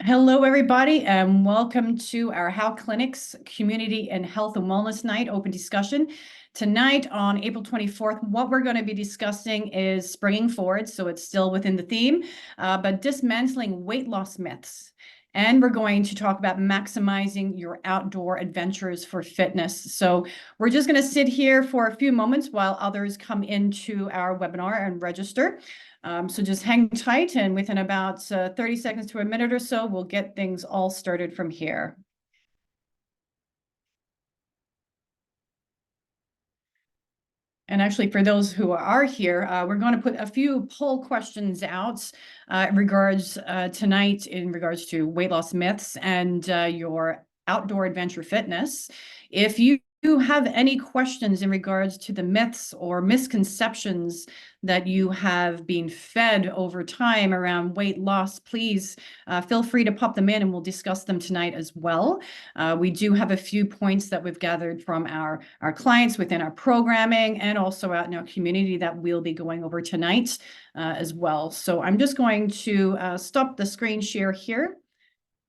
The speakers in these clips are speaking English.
Hello, everybody, and welcome to our How Clinics Community and Health and Wellness Night open discussion. Tonight on April 24th, what we're going to be discussing is springing forward, so it's still within the theme, but dismantling weight loss myths. And we're going to talk about maximizing your outdoor adventures for fitness. So we're just going to sit here for a few moments while others come into our webinar and register. So just hang tight, and within about 30 seconds to a minute or so, we'll get things all started from here. And actually, for those who are here, we're going to put a few poll questions out in regards tonight in regards to weight loss myths and your outdoor adventure fitness. If you have any questions in regards to the myths or misconceptions that you have been fed over time around weight loss, please feel free to pop them in and we'll discuss them tonight as well. We do have a few points that we've gathered from our clients within our programming and also out in our community that we'll be going over tonight as well. So I'm just going to stop the screen share here.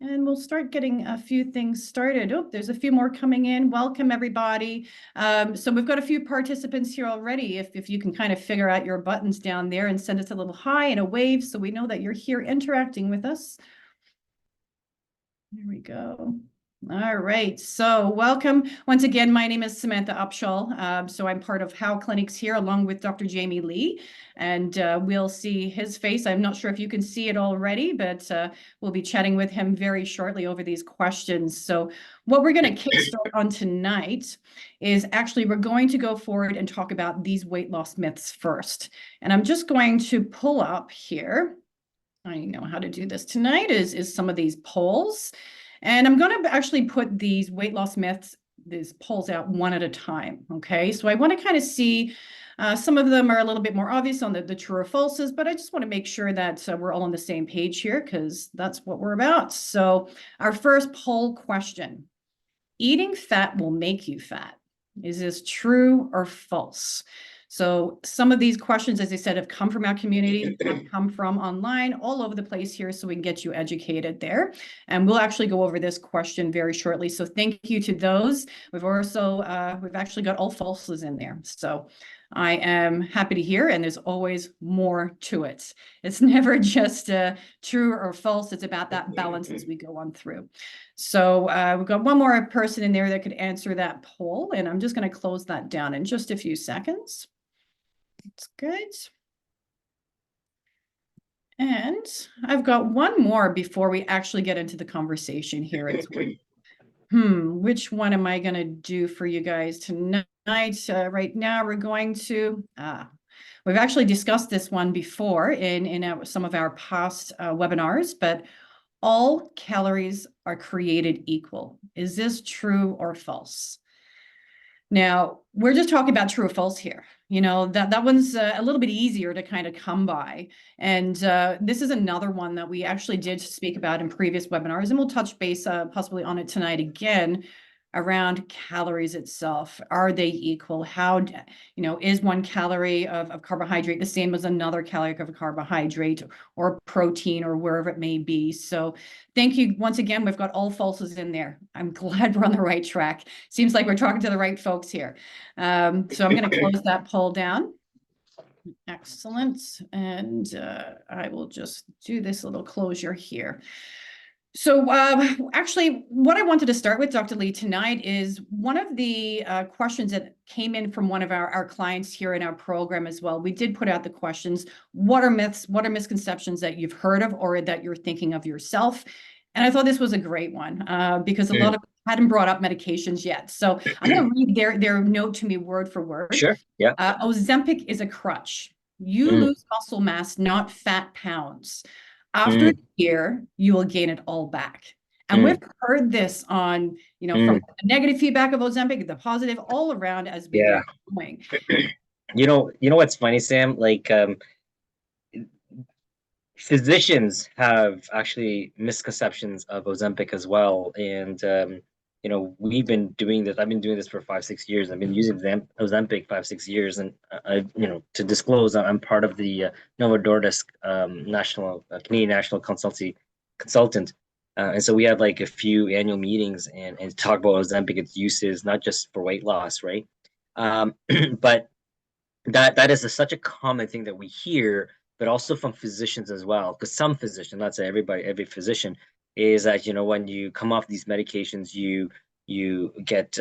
And we'll start getting a few things started. Oh, there's a few more coming in. Welcome, everybody. So we've got a few participants here already. If you can kind of figure out your buttons down there and send us a little hi and a wave so we know that you're here interacting with us. There we go. All right, so welcome. Once again, my name is Samantha Upshaw. So I'm part of How Clinics here along with Dr. Jamie Lee, and we'll see his face. I'm not sure if you can see it already, but we'll be chatting with him very shortly over these questions. So what we're going to kickstart on tonight is actually we're going to go forward and talk about these weight loss myths first. And I'm just going to pull up here. I know how to do this tonight is some of these polls. And I'm going to actually put these weight loss myths, these polls out one at a time. Okay, so I want to kind of see some of them are a little bit more obvious on the true or falses, but I just want to make sure that we're all on the same page here because that's what we're about. So our first poll question, eating fat will make you fat. Is this true or false? So some of these questions, as I said, have come from our community, have come from online, all over the place here, so we can get you educated there. And we'll actually go over this question very shortly. So thank you to those. We've also, we've actually got all falses in there. So I am happy to hear, and there's always more to it. It's never just true or false. It's about that balance as we go on through. So we've got one more person in there that could answer that poll, and I'm just going to close that down in just a few seconds. That's good. And I've got one more before we actually get into the conversation here. It's which one am I going to do for you guys tonight? Right now, we're going to, we've actually discussed this one before in some of our past webinars, but all calories are created equal. Is this true or false? Now, we're just talking about true or false here. You know, that one's a little bit easier to kind of come by. And this is another one that we actually did speak about in previous webinars, and we'll touch base possibly on it tonight again around calories itself. Are they equal? How, is 1 calorie of carbohydrate the same as another calorie of a carbohydrate or protein or wherever it may be? So thank you once again. We've got all falses in there. I'm glad we're on the right track. Seems like we're talking to the right folks here. So I'm going to close that poll down. Excellent. And I will just do this little closure here. So actually, what I wanted to start with, Dr. Lee, tonight is one of the questions that came in from one of our clients here in our program as well. We did put out the questions, what are myths, what are misconceptions that you've heard of or that you're thinking of yourself? And I thought this was a great one because a lot of hadn't brought up medications yet. So I'm going to read their note to me word for word. Sure, yeah. Ozempic is a crutch. You lose muscle mass, not fat pounds. After a year, you will gain it all back. And we've heard this on, from the negative feedback of Ozempic, the positive, all around as we get going. You know what's funny, Sam? Like, physicians have actually misconceptions of Ozempic as well. And, we've been doing this. I've been doing this for 5-6 years. I've been using Ozempic 5-6 years. And to disclose, I'm part of the Novo Nordisk Canadian National Consultant. And so we have like a few annual meetings and talk about Ozempic, its uses, not just for weight loss, right? Um, but that is such a common thing that we hear, but also from physicians as well. Because some physicians, not say everybody, every physician, is that when you come off these medications, you get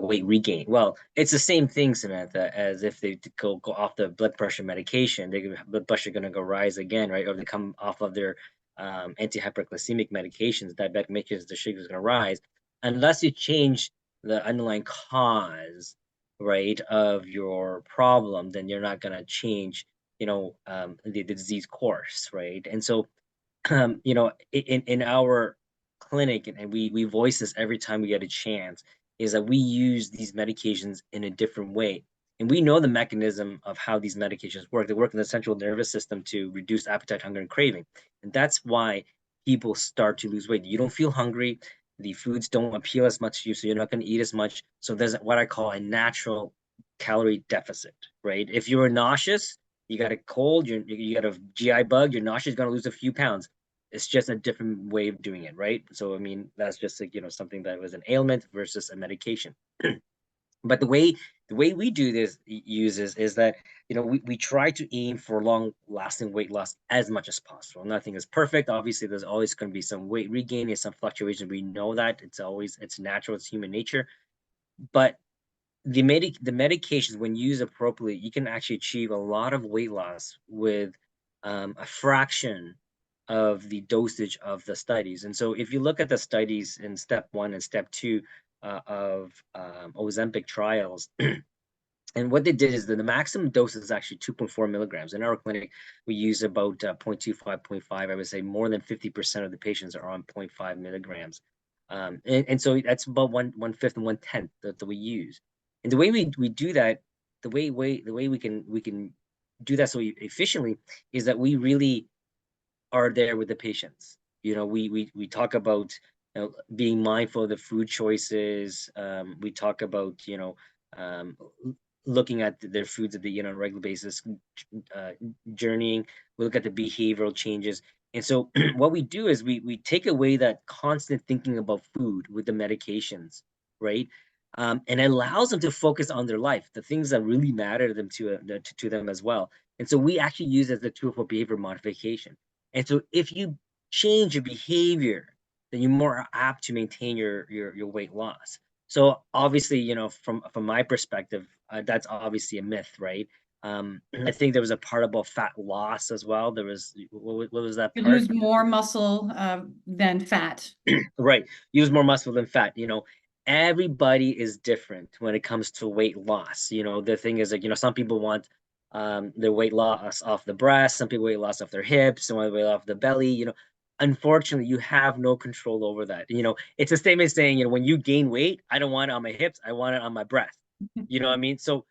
weight regain. Well, it's the same thing, Samantha, as if they go off the blood pressure medication, their blood pressure going to go rise again, right? Or they come off of their anti-hyperglycemic medications, diabetic medications, the sugar is going to rise, unless you change the underlying cause, right, of your problem, then you're not going to change, the disease course, right? And so in our clinic, and we voice this every time we get a chance, is that we use these medications in a different way. And we know the mechanism of how these medications work. They work in the central nervous system to reduce appetite, hunger, and craving. And that's why people start to lose weight. You don't feel hungry. The foods don't appeal as much to you, so you're not going to eat as much. So there's what I call a natural calorie deficit, right? If you're nauseous, you got a cold, you got a GI bug, your nausea is going to lose a few pounds. It's just a different way of doing it, right? So I mean, that's just like, something that was an ailment versus a medication. But the way we do this uses is that we try to aim for long lasting weight loss as much as possible. Nothing is perfect. Obviously, there's always going to be some weight regain and some fluctuation. We know that it's natural, it's human nature. But the medications, when used appropriately, you can actually achieve a lot of weight loss with a fraction of the dosage of the studies. And so if you look at the studies in step one and step two of Ozempic trials, and what they did is that the maximum dose is actually 2.4 milligrams. In our clinic, we use about 0.25, zero point 0.5. I would say more than 50% of the patients are on 0.5 milligrams. And so that's about one fifth and one tenth that we use. And the way we do that, the way we can do that so efficiently is that we really are there with the patients. We talk about being mindful of the food choices. We talk about um, looking at their foods that they eat on a regular basis, uh, journeying. We look at the behavioral changes, and so what we do is we take away that constant thinking about food with the medications, right? And it allows them to focus on their life, the things that really matter to them to them as well. And so we actually use it as a tool for behavior modification. And so if you change your behavior, then you're more apt to maintain your weight loss. So obviously, from my perspective, that's obviously a myth, right? I think there was a part about fat loss as well. There was what was that You part? lose more muscle than fat. Right. Use more muscle than fat. Everybody is different when it comes to weight loss. The thing is, like, some people want their weight loss off the breast, some people weight loss off their hips, some want weight off the belly. Unfortunately, you have no control over that. It's the same as saying, when you gain weight, I don't want it on my hips, I want it on my breast. You know what I mean? So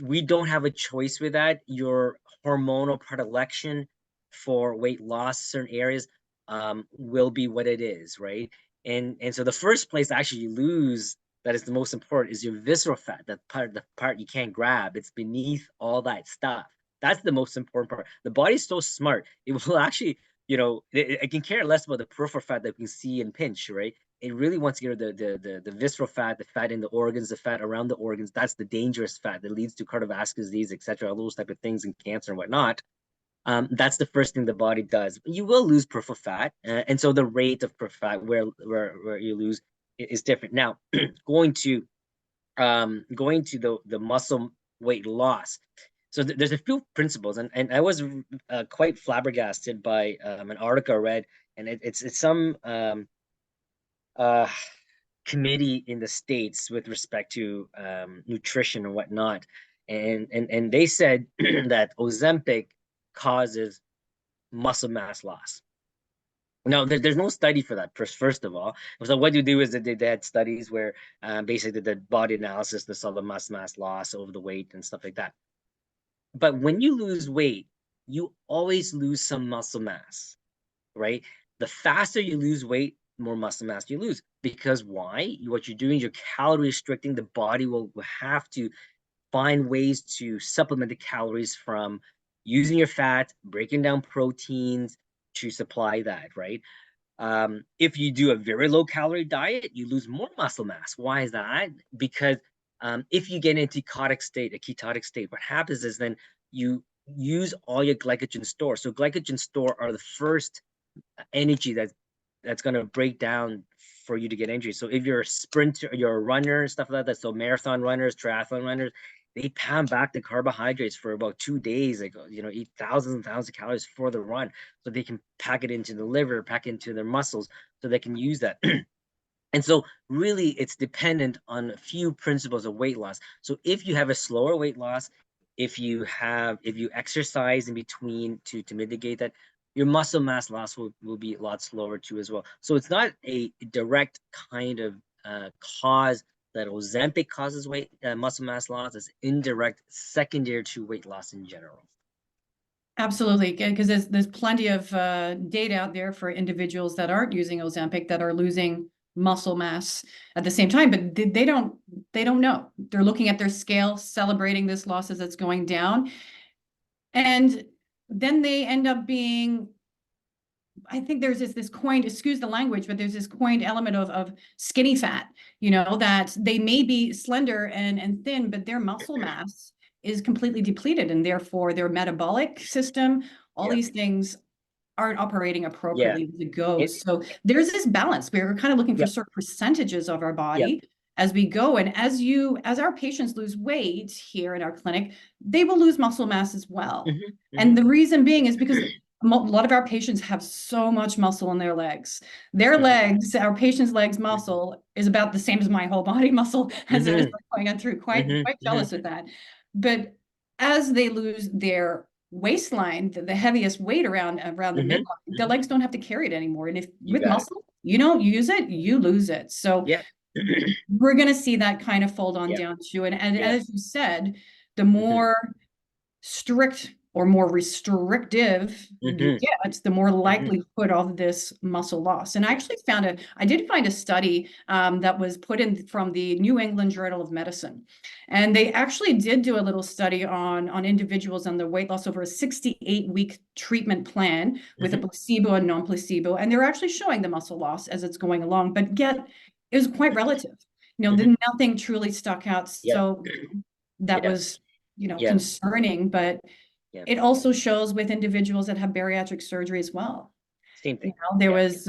we don't have a choice with that. Your hormonal predilection for weight loss, certain areas, will be what it is, right? And so the first place actually you lose, that is the most important, is your visceral fat. The part you can't grab. It's beneath all that stuff. That's the most important part. The body's so smart. It will actually, it can care less about the peripheral fat that we can see and pinch, right? It really wants to get rid of the visceral fat, the fat in the organs, the fat around the organs. That's the dangerous fat that leads to cardiovascular disease, etc., all those type of things, and cancer and whatnot. That's the first thing the body does. You will lose peripheral fat, and so the rate of peripheral fat where you lose is different. Now, going to the muscle weight loss. So there's a few principles, and I was quite flabbergasted by an article I read, and it's some uh, committee in the States with respect to nutrition and whatnot. And they said that Ozempic causes muscle mass loss. Now, there's no study for that, first of all. So what you do is that they had studies where basically the body analysis, they saw the muscle mass loss over the weight and stuff like that. But when you lose weight, you always lose some muscle mass, right? The faster you lose weight, more muscle mass you lose. Because why? What you're doing is you're calorie restricting. The body will have to find ways to supplement the calories from using your fat, breaking down proteins to supply that, right? If you do a very low calorie diet, you lose more muscle mass. Why is that? Because if you get into a ketotic state, what happens is then you use all your glycogen store. So glycogen store are the first energy that's going to break down for you to get injured. So if you're a sprinter, you're a runner, stuff like that. So marathon runners, triathlon runners, they pound back the carbohydrates for about 2 days, like eat thousands and thousands of calories for the run, so they can pack it into the liver, pack it into their muscles, so they can use that. And so really it's dependent on a few principles of weight loss. So if you have a slower weight loss, if you exercise in between to mitigate that, your muscle mass loss will be a lot slower too as well. So it's not a direct kind of cause that Ozempic causes muscle mass loss. It's indirect secondary to weight loss in general. Absolutely, because there's plenty of data out there for individuals that aren't using Ozempic that are losing muscle mass at the same time, but they don't know. They're looking at their scale, celebrating this loss as it's going down, and then they end up being. I think there's this coined, excuse the language, but there's this coined element of skinny fat, that they may be slender and thin, but their muscle mass is completely depleted, and therefore their metabolic system, all Yeah, these things aren't operating yeah, appropriately to go. it, So there's this balance. We're kind of looking for yeah, certain percentages of our yeah. body as we go. And as our patients lose weight here in our clinic, they will lose muscle mass as well. Hmm. And Hmm. the reason being is because a lot of our patients have so much muscle in their legs. Their Hmm. legs, our patients' legs Hmm. muscle is about the same as my whole body muscle as Hmm. we're going through. Quite Hmm. quite Hmm. jealous with that. But as they lose their waistline, the heaviest weight around the Hmm. midline, the Hmm. legs don't have to carry it anymore. And if You with got it. muscle, you don't use it, you lose it. So Yeah. we're going to see that kind of fold on Yeah. down too. And Yeah. as you said, the Hmm. more strict or more restrictive you Hmm. get, the more Hmm. likelihood of this muscle loss. And Yeah. I did find a study that was put in from the New England Journal of Medicine. And they actually did do a little study on individuals and their weight loss over a 68-week treatment plan with a Hmm. placebo and non-placebo. And they're actually showing the muscle loss as it's going along, but yet it was quite relative. Hmm. Nothing truly stuck out. Yeah. So that Yeah. was Yeah. concerning, but Yeah. it also shows with individuals that have bariatric surgery as well. Same thing. There Yeah. was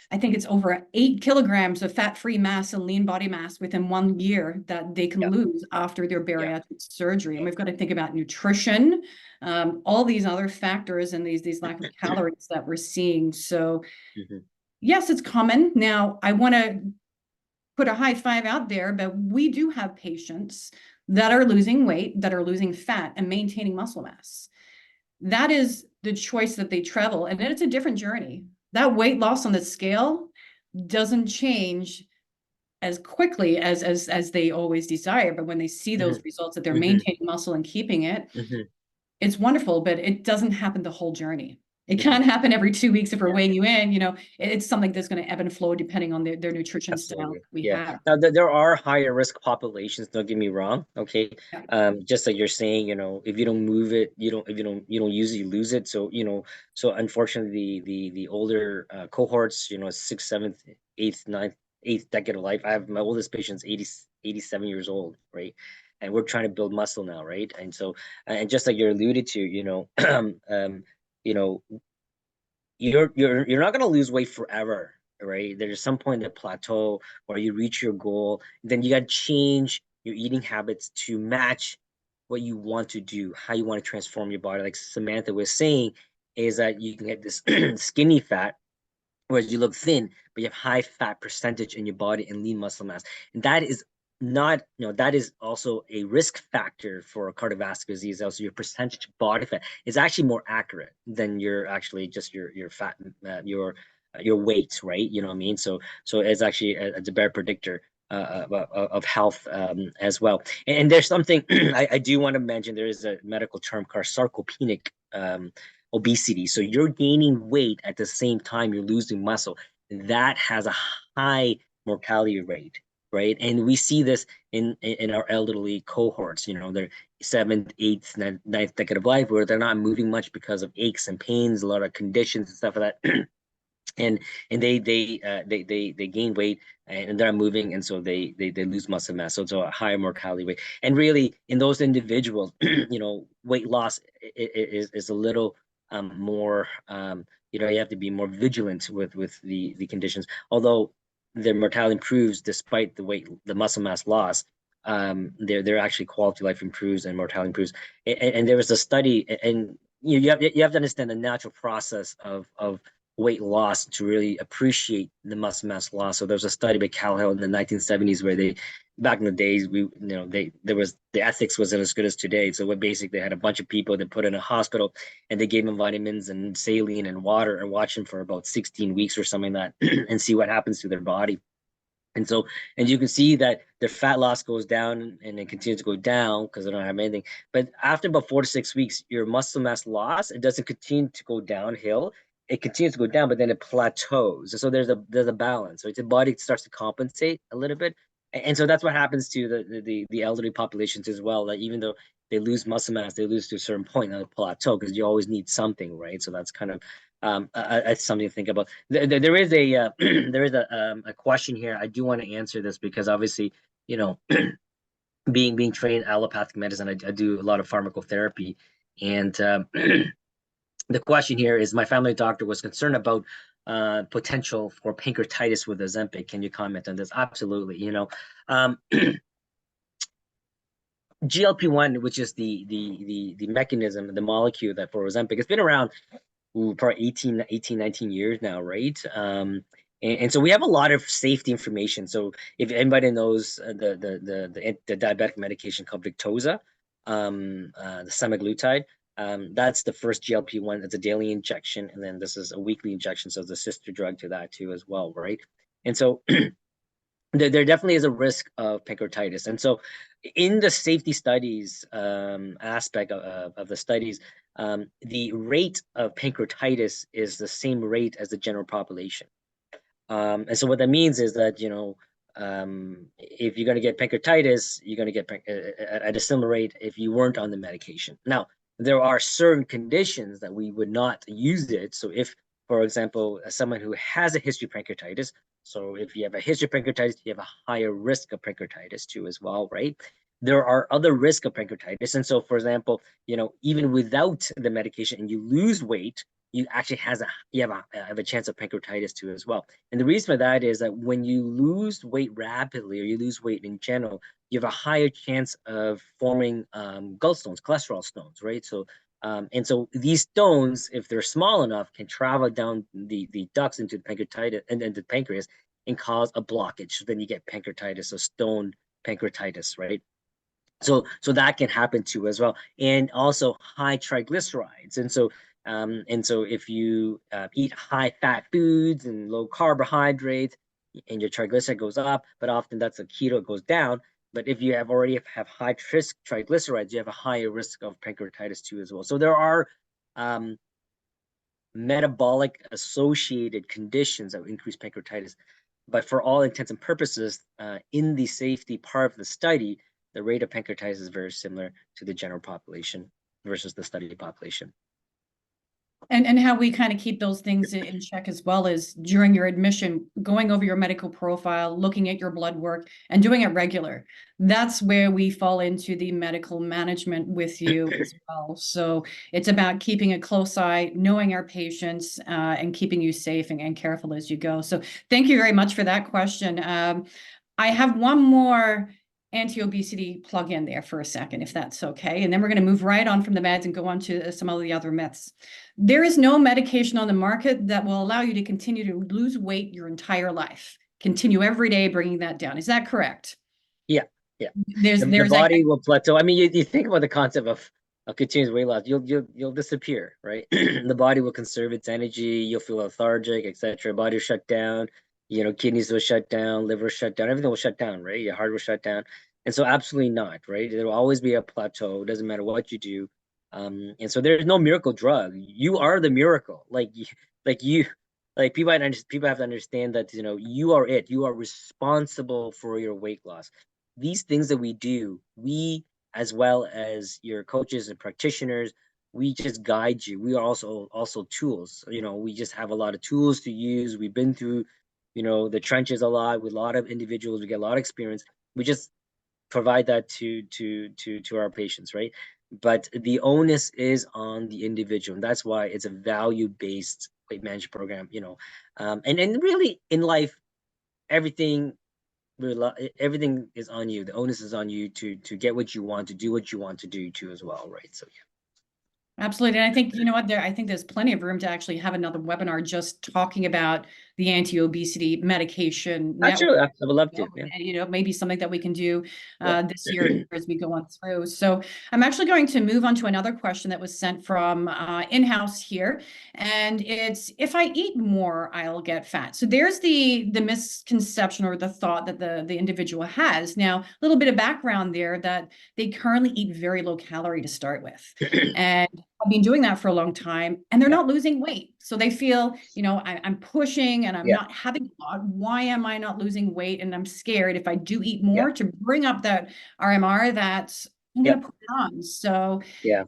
I think it's over 8 kilograms of fat-free mass and lean body mass within 1 year that they can Yeah. lose after their Yeah. bariatric surgery. And Yeah. we've got to think about nutrition, all these other factors and these lack of calories that we're seeing. So Hmm. yes, it's common. Now I want to put a high five out there, but we do have patients that are losing weight, that are losing fat and maintaining muscle mass. That is the choice that they travel. And then it's a different journey. That weight loss on the scale doesn't change as quickly as they always desire. But when they see those Hmm. results that they're Hmm. maintaining muscle and keeping it, Hmm. it's wonderful, but it doesn't happen the whole journey. It Hmm. can't happen every 2 weeks if we're Yeah. weighing you in. It's something that's going to ebb and flow depending on their nutrition style Absolutely. that we Yeah. have. Now there are higher risk populations, don't get me wrong. Okay. Yeah. Just like you're saying, if you don't move it, if you don't use it, you lose it. So, so unfortunately the older cohorts, sixth, seventh, eighth, ninth, eighth decade of life. I have my oldest patient's 87 years old, right? And we're trying to build muscle now, right? And so, and just like you're alluded to, you know, you're not going to lose weight forever, right? There's some point that plateau or you reach your goal, then you got to change your eating habits to match what you want to do, how you want to transform your body. Like Samantha was saying, is that you can get this skinny fat, whereas you look thin, but you have high fat percentage in your body and lean muscle mass. And that is not, that is also a risk factor for cardiovascular disease. Also, your percentage body fat is actually more accurate than your actually just your fat, your weight, right? You know what I mean? So it's actually a better predictor of health as well. And there's something I do want to mention. There is a medical term called sarcopenic obesity. So you're gaining weight at the same time you're losing muscle. That has a high mortality rate, right? And we see this in our elderly cohorts. They're seventh, eighth, ninth decade of life where they're not moving much because of aches and pains, a lot of conditions and stuff like that. and they gain weight and they're not moving, and so they lose muscle mass, so it's a higher mortality rate. And really, in those individuals, weight loss is a little more, you have to be more vigilant with the conditions. Although their mortality improves despite the muscle mass loss, their actually quality of life improves and mortality improves. And there was a study, and you have to understand the natural process of weight loss to really appreciate the muscle mass loss. So there was a study by Calhill in the 1970s where back in the days, the ethics wasn't as good as today. So what basically they had a bunch of people that put in a hospital, and they gave them vitamins and saline and water and watch them for about 16 weeks or something like that and see what happens to their body. And so, and you can see that their fat loss goes down and it continues to go down because they don't have anything. But after about 4 to 6 weeks, your muscle mass loss, it doesn't continue to go downhill. It continues to go down, but then it plateaus. So there's a balance. So the body starts to compensate a little bit. And so that's what happens to the elderly populations as well. Like even though they lose muscle mass, they lose to a certain point on the plateau because you always need something, right? So that's kind of something to think about. There is a there is a question here. I do want to answer this because obviously, you know, being trained in allopathic medicine, I do a lot of pharmacotherapy, and the question here is: my family doctor was concerned about potential for pancreatitis with Ozempic. Can you comment on this? Absolutely. GLP-1, which is the mechanism, the molecule that for Ozempic, it's been around probably 19 years now, right? And so we have a lot of safety information. So if anybody knows the diabetic medication called Victoza, the semaglutide, that's the first GLP-1. It's a daily injection, and then this is a weekly injection, so it's a sister drug to that too as well, right? And so there definitely is a risk of pancreatitis. And so in the safety studies aspect of the studies, the rate of pancreatitis is the same rate as the general population. And so what that means is that, if you're going to get pancreatitis, you're going to get at a similar rate if you weren't on the medication. Now, there are certain conditions that we would not use it. So if, for example, someone who has a history of pancreatitis, so if you have a history of pancreatitis, you have a higher risk of pancreatitis too as well, right? There are other risks of pancreatitis. And so, for example, even without the medication and you lose weight, you actually have a chance of pancreatitis too as well. And the reason for that is that when you lose weight rapidly or you lose weight in general, you have a higher chance of forming gallstones, cholesterol stones, right? So and so these stones, if they're small enough, can travel down the ducts into the pancreatitis and then the pancreas and cause a blockage. So then you get pancreatitis, so stone pancreatitis, right? So that can happen too as well, and also high triglycerides. And so if you eat high fat foods and low carbohydrates, and your triglyceride goes up, but often that's a keto, goes down. But if you already have high triglycerides, you have a higher risk of pancreatitis too as well. So there are um, metabolic associated conditions that increase pancreatitis. But for all intents and purposes, in the safety part of the study, the rate of pancreatitis is very similar to the general population versus the study population. And how we kind of keep those things in check as well as during your admission, going over your medical profile, looking at your blood work, and doing it regular. That's where we fall into the medical management with you as well. So it's about keeping a close eye, knowing our patients, and keeping you safe and careful as you go. So thank you very much for that question. I have one more anti-obesity plug in there for a second, if that's okay. And then we're going to move right on from the meds and go on to some of the other myths. There is no medication on the market that will allow you to continue to lose weight your entire life. Continue every day bringing that down. Is that correct? Yeah, yeah. There's The there's body will plateau. I mean, you think about the concept of continuous weight loss, you'll disappear, right? The body will conserve its energy, you'll feel lethargic, etc. Body will shut down, kidneys will shut down, liver shut down, everything will shut down, right? Your heart will shut down. And so absolutely not, right? There will always be a plateau. It doesn't matter what you do. And so there's no miracle drug. You are the miracle. Like you, like people have to understand that you are it. You are responsible for your weight loss. These things that we do, we as well as your coaches and practitioners, We just guide you. We are also tools. We just have a lot of tools to use. We've been through, the trenches a lot with a lot of individuals. We get a lot of experience. We just provide that to our patients, right? But the onus is on the individual, and that's why it's a value-based weight management program. And really in life, everything everything is on you. The onus is on you to get what you want, to do what you want to do too as well, right? So Absolutely. And I think, you know what, I think there's plenty of room to actually have another webinar just talking about the anti-obesity medication network. actually, I would love to. Yeah, And, maybe something that we can do yeah. this year as we go on through. So I'm actually going to move on to another question that was sent from in-house here. And it's, if I eat more, I'll get fat. So there's the misconception or the thought that the individual has. Now, a little bit of background there, that they currently eat very low calorie to start with. And I've been doing that for a long time, and they're Yeah, not losing weight. So they feel, I'm pushing and I'm yeah, not having, why am I not losing weight? And I'm scared if I do eat yeah, more to bring up that RMR that I'm yeah, going to put it on. So yeah,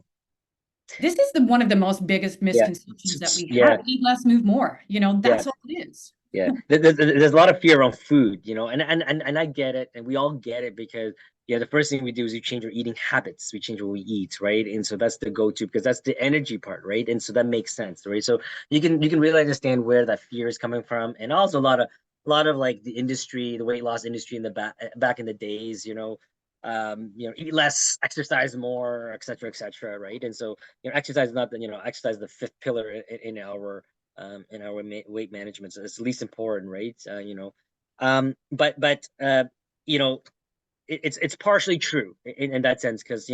this is one of the most biggest yeah, misconceptions that we yeah, have. Eat less, move more. yeah. That's all it is. Yeah, there's a lot of fear around food, and I get it, and we all get it because the first thing we do is we change our eating habits, we change what we eat, right? And so that's the go-to because that's the energy part, right? And so that makes sense, right? So you can really understand where that fear is coming from, and also a lot of like the industry, the weight loss industry in the back in the days, eat less, exercise more, et cetera, right? And so exercise is not the exercise is the fifth pillar in our weight management. So it's the least important, right? But you know, it's partially true in that sense because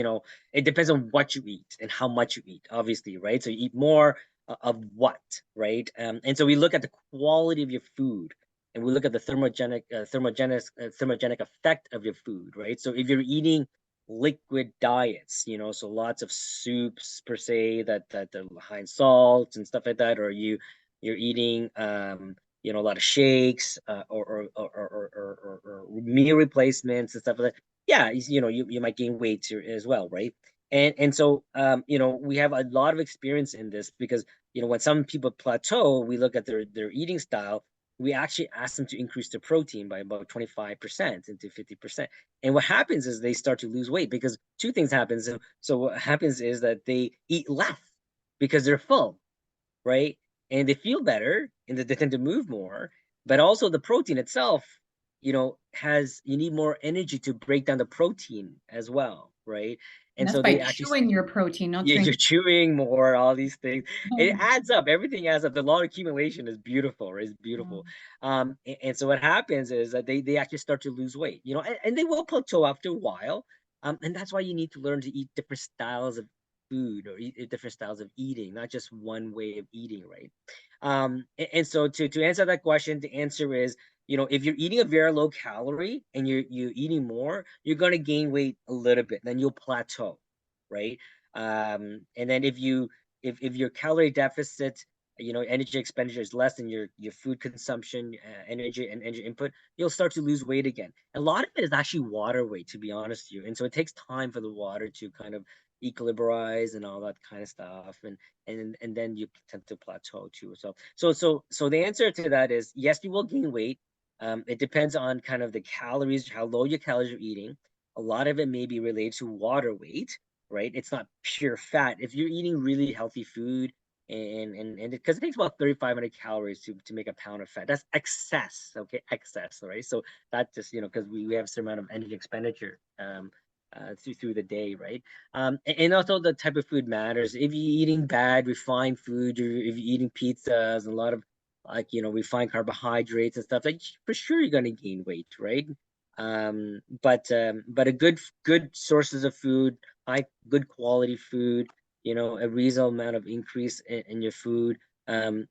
it depends on what you eat and how much you eat, obviously, right? So you eat more of what, right? And so we look at the quality of your food, and we look at the thermogenic effect of your food, right? So if you're eating liquid diets, so lots of soups per se that are high in salt and stuff like that, or you're eating a lot of shakes or meal replacements and stuff like that. Yeah, you might gain weight as well, right? And so we have a lot of experience in this because when some people plateau, we look at their eating style. We actually ask them to increase their protein by about 25% into 50%. And what happens is they start to lose weight because two things happen. So what happens is that they eat less because they're full, right? And they feel better and they tend to move more. But also the protein itself, has you need more energy to break down the protein as well, right? And And that's so by they actually chewing your protein, not you're drinking. chewing more, all these things. It Oh, adds up. Everything adds up. The law of accumulation is beautiful, right? It's yeah. beautiful. And so what happens is that they actually start to lose weight, and they will plateau after a while. And that's why you need to learn to eat different styles of food or eat different styles of eating, not just one way of eating, right? And so to answer that question, the answer is, if you're eating a very low calorie and you're eating more, you're gonna gain weight a little bit, then you'll plateau, right? And then if your calorie deficit, energy expenditure is less than your food consumption, energy and energy input, you'll start to lose weight again. A lot of it is actually water weight, to be honest with you. And so it takes time for the water to kind of equilibrize and all that kind of stuff. And then you tend to plateau too. So the answer to that is yes, you will gain weight. It depends on kind of the calories, how low your calories are eating. A lot of it may be related to water weight, right? It's not pure fat. If you're eating really healthy food and because it takes about 3,500 calories to make a pound of fat. That's excess, okay? Excess, right? So that just, because we have a certain amount of energy expenditure through the day, right? And also the type of food matters. If you're eating bad, refined food, or if you're eating pizzas and a lot of like, refined carbohydrates and stuff, like for sure you're gonna gain weight, right? But a good sources of food, good quality food, a reasonable amount of increase in your food, you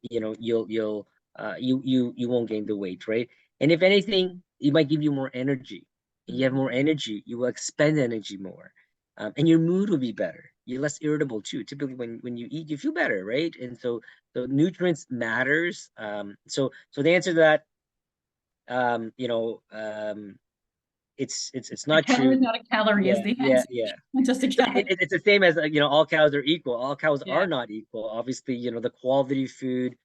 won't gain the weight, right? And if anything, it might give you more energy. And you have more energy, you will expend energy more, and your mood will be better. You're less irritable too. Typically, when you eat, you feel better, right? And so the nutrients matters. So the answer to that, um, you know, um, it's A not calorie true. is not a calorie, is Yeah, the yeah, answer. yeah. Just a calorie. It's the same as all cows are equal. All cows Yeah. are not equal. Obviously, the quality of food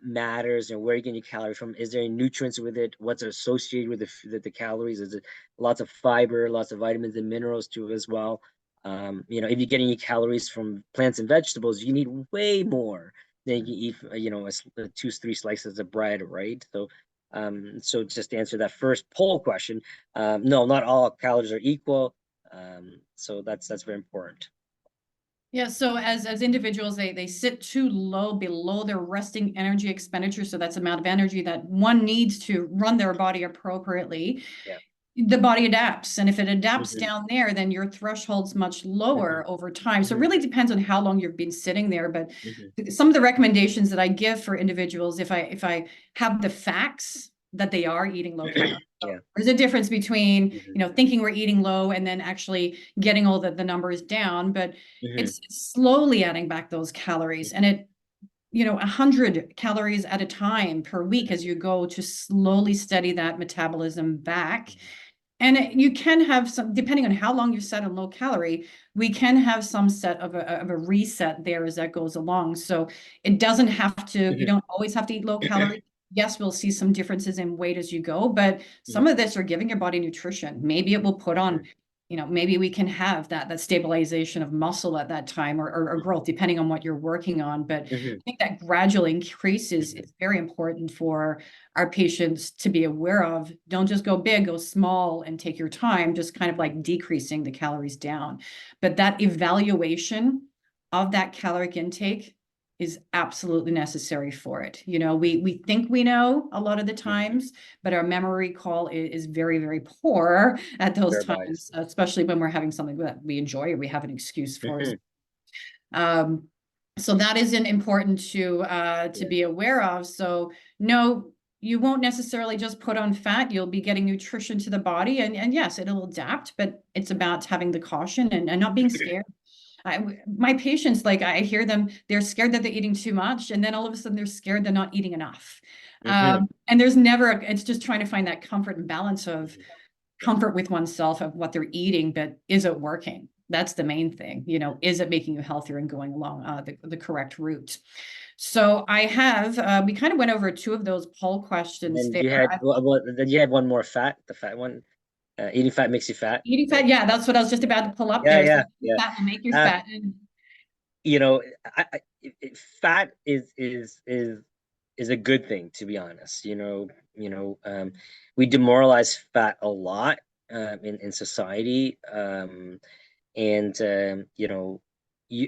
matters. Where you're getting your calorie from. Is there any nutrients with it? What's associated with the calories? Is it lots of fiber, lots of vitamins and minerals too as well? If you're getting your calories from plants and vegetables, you need way more than you can eat. Two, three slices of bread, right? So just to answer that first poll question, no, not all calories are equal. So that's very important. Yeah, so as individuals, they sit too low below their resting energy expenditure. So that's the amount of energy that one needs to run their body appropriately. Yeah. The body adapts. And if it adapts Hmm. down there, then your threshold's much Hmm. lower over time. So it Hmm. really depends on how long you've been sitting there. But Hmm. some of the recommendations that I give for individuals, if I have the facts that they are eating low calorie. Yeah. There's a difference between, Hmm. thinking we're eating low and then actually getting all the numbers down, but Hmm. it's slowly adding back those calories. And it, 100 calories at a time per week as you go to slowly steady that metabolism back. And you can have some, depending on how long you set on low calorie, we can have some set of a reset there as that goes along. So it doesn't have to, you Hmm. don't always have to eat low calorie. Yes, we'll see some differences in weight as you go, but some Hmm. of this are giving your body nutrition. Maybe it will put on, maybe we can have that stabilization of muscle at that time, or growth, depending on what you're working on. But Hmm. I think that gradual increase is very important for our patients to be aware of. Don't just go big, go small and take your time, just kind of like decreasing the calories down. But that evaluation of that caloric intake is absolutely necessary for it. We think we know a lot of the times, but our memory recall is very, very poor at those Very biased. times, especially when we're having something that we enjoy or we have an excuse for. Hmm. Um, so that is important to Yeah. be aware of. So no, you won't necessarily just put on fat. You'll be getting nutrition to the body, and yes, it'll adapt, but it's about having the caution and not being scared. My patients, like I hear them, they're scared that they're eating too much, and then all of a sudden they're scared they're not eating enough. Hmm. And it's just trying to find that comfort and balance of comfort with oneself of what they're eating, but is it working? That's the main thing. Is it making you healthier and going along the correct route? So we kind of went over two of those poll And questions then there. then you had one more fat, the fat one. Eating fat makes you fat, Eating fat, right? yeah, that's what I was just Yeah. about to pull up Yeah, there. So yeah, yeah. that will make you Uh, fat. And you know, fat is a good thing, to be honest. We demoralize fat a lot in society, and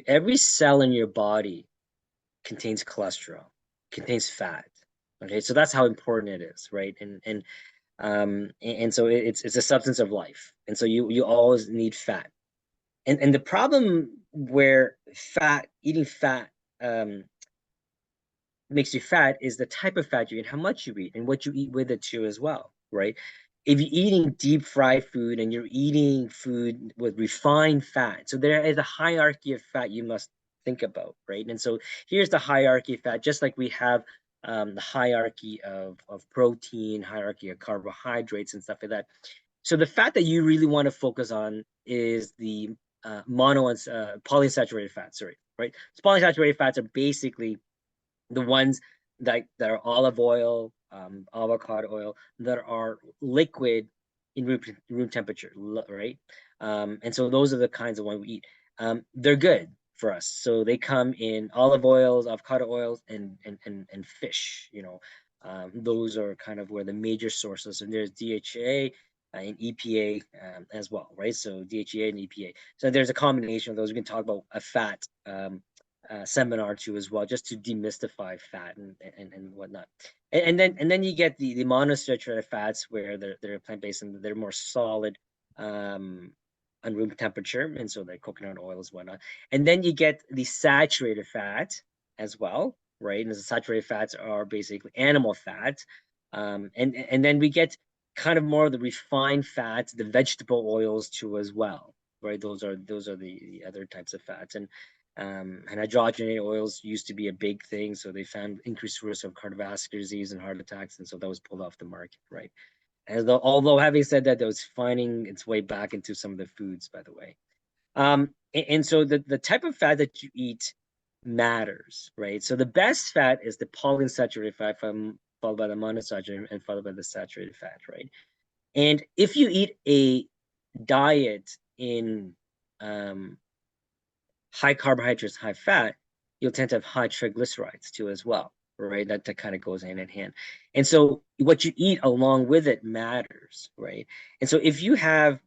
every cell in your body contains cholesterol, contains fat. Okay, so that's how important it is, right? And so it's a substance of life, and so you always need fat. And the problem where eating fat um, makes you fat is the type of fat you eat, how much you eat, and what you eat with it too as well, right? If you're eating deep fried food and you're eating food with refined fat, so there is a hierarchy of fat you must think about, right? And so here's the hierarchy of fat, just like we have the hierarchy of protein, hierarchy of carbohydrates and stuff like that. So the fat that you really want to focus on is the mono and polyunsaturated fats, sorry, right? So polyunsaturated fats are basically the ones that are olive oil, avocado oil, that are liquid in room temperature, right? And so those are the kinds of ones we eat. They're good for us. So they come in olive oils, avocado oils, and fish. Those are kind of where the major sources. And there's DHA and EPA as well, right? So DHEA and EPA. So there's a combination of those. We can talk about a fat seminar too as well, just to demystify fat and whatnot. And then you get the monosaturated fats where they're plant based and they're more solid on room temperature, and so they're coconut oils whatnot. And then you get the saturated fat as well, right? And the saturated fats are basically animal fat, and then we get kind of more of the refined fats, the vegetable oils too as well, right? Those are the other types of fats. And hydrogenated oils used to be a big thing, so they found increased risk of cardiovascular disease and heart attacks, and so that was pulled off the market, right? As though, although having said that, though, it's finding its way back into some of the foods, by the way. And so the type of fat that you eat matters, right? So the best fat is the polyunsaturated fat, followed by the monosaturated, and followed by the saturated fat, right? And if you eat a diet in um, high carbohydrates, high fat, you'll tend to have high triglycerides too as well, right? That kind of goes hand in hand. And so what you eat along with it matters, right? And so if you have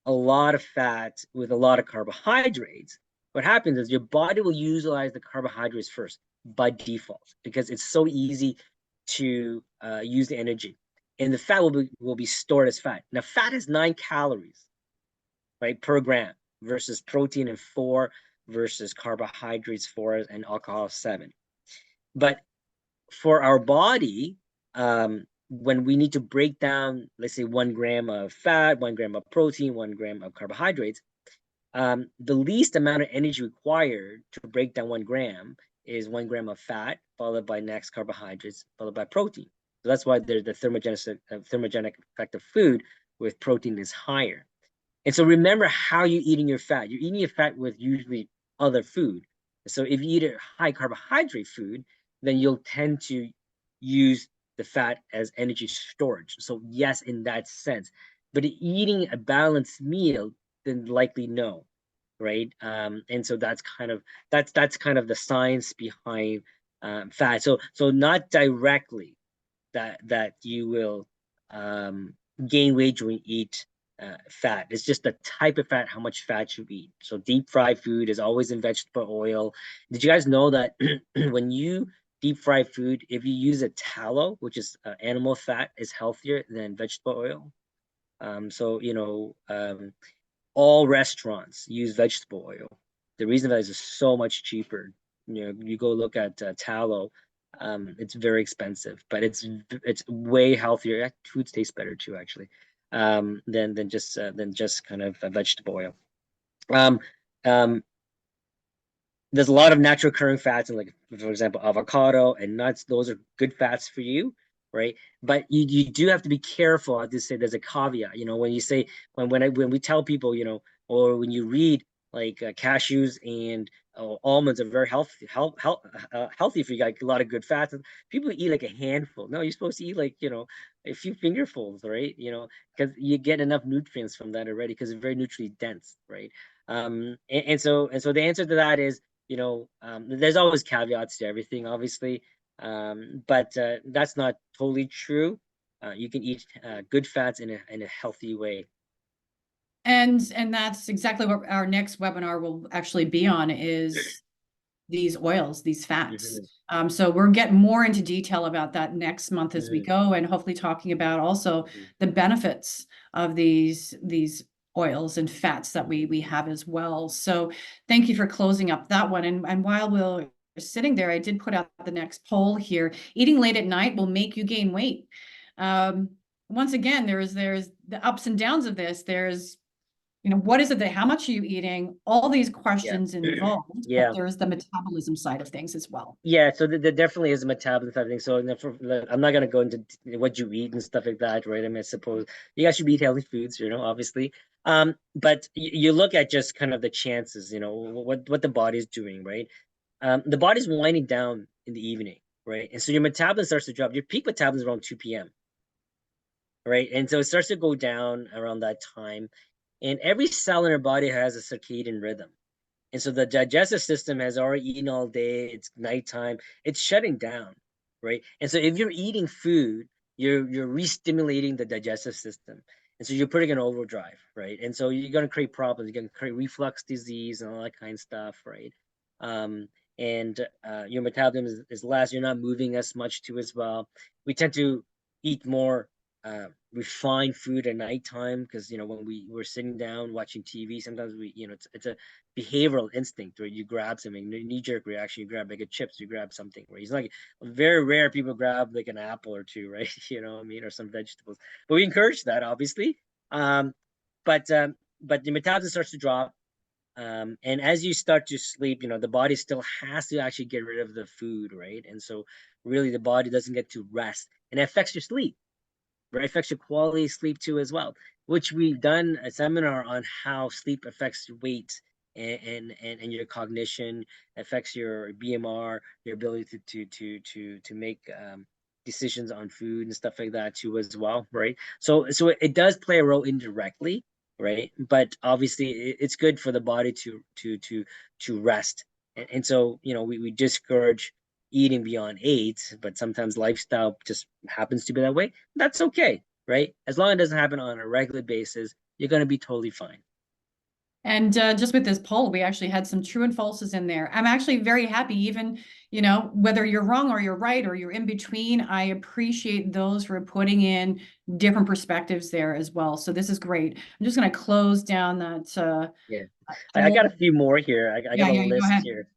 a lot of fat with a lot of carbohydrates, what happens is your body will utilize the carbohydrates first by default because it's so easy to use the energy. And the fat will be stored as fat. Now, fat is 9 calories, right, per gram versus protein and 4 versus carbohydrates 4 and alcohol 7. But for our body, when we need to break down, let's say 1 gram of fat, 1 gram of protein, 1 gram of carbohydrates, the least amount of energy required to break down 1 gram is 1 gram of fat, followed by next carbohydrates, followed by protein. So that's why there's the thermogenic effect of food with protein is higher. And so remember how you're eating your fat. You're eating your fat with usually other food. So if you eat a high carbohydrate food, then you'll tend to use the fat as energy storage. So yes, in that sense. But eating a balanced meal, then likely no, right? And so that's kind of the science behind fat. So not directly that you will gain weight when you eat fat. It's just the type of fat, how much fat you eat. So deep fried food is always in vegetable oil. Did you guys know that when you deep fry food, if you use a tallow, which is animal fat, is healthier than vegetable oil? So all restaurants use vegetable oil. The reason that is so much cheaper. You go look at tallow. It's very expensive, but it's way healthier. Foods taste better too, actually, than just kind of vegetable oil. Um, um, there's a lot of natural occurring fats in, like, for example, avocado and nuts. Those are good fats for you, right? But you do have to be careful. I just say there's a caveat. When you say when we tell people, or when you read, like, cashews and almonds are very healthy for you, like a lot of good fats. People eat like a handful. No, you're supposed to eat, like, a few fingerfuls, right? Because you get enough nutrients from that already because it's very nutrient dense, right? And so the answer to that is, there's always caveats to everything, obviously, but that's not totally true. You can eat good fats in a healthy way. And that's exactly what our next webinar will actually be on, is these oils, these fats. Mhm, So we're getting more into detail about that next month as we mhm, go, and hopefully talking about also mhm, the benefits of these oils and fats that we have as well. So thank you for closing up that one. And while we're sitting there, I did put out the next poll here. Eating late at night will make you gain weight. Um, Once again, there's the ups and downs of this. There's, what is it that, how much are you eating? All these yeah. questions involved, but Yeah. there's the metabolism side of things as well. Yeah, so there definitely is a metabolism type of thing. So I'm not gonna go into what you eat and stuff like that, right? I mean, I suppose you guys should eat healthy foods, obviously. But you look at just kind of the chances, what the body's doing, right? The body's winding down in the evening, right? And so your metabolism starts to drop. Your peak metabolism is around 2 p.m., right? And so it starts to go down around that time. And every cell in our body has a circadian rhythm. And so the digestive system has already eaten all day. It's nighttime. It's shutting down, right? And so if you're eating food, you're re-stimulating the digestive system. And so you're putting in overdrive, right? And so you're gonna create problems. You're gonna create reflux disease and all that kind of stuff, right? Um, and your metabolism is less. You're not moving as much too as well. We tend to eat more refined food at nighttime because when we're sitting down watching TV, sometimes it's a behavioral instinct where you grab something, knee-jerk reaction, you grab like a chips, you grab something, where it's like very rare people grab like an apple or two, right? You know what I mean, or some vegetables. But we encourage that, obviously. Um, but the metabolism starts to drop. And as you start to sleep, the body still has to actually get rid of the food, right? And so really the body doesn't get to rest, and it affects your sleep, right? It affects your quality of sleep too as well, which we've done a seminar on how sleep affects your weight and your cognition, affects your BMR, your ability to make decisions on food and stuff like that too as well, right? So it does play a role indirectly, right? But obviously it's good for the body to rest. And so, we discourage eating beyond 8, but sometimes lifestyle just happens to be that way. That's okay, right? As long as it doesn't happen on a regular basis, you're going to be totally fine. And just with this poll, we actually had some true and falses in there. I'm actually very happy, even, whether you're wrong or you're right or you're in between, I appreciate those who are putting in different perspectives there as well. So this is great. I'm just going to close down that Yeah. I got a poll. few more here. I got Yeah, a yeah, go list ahead. here.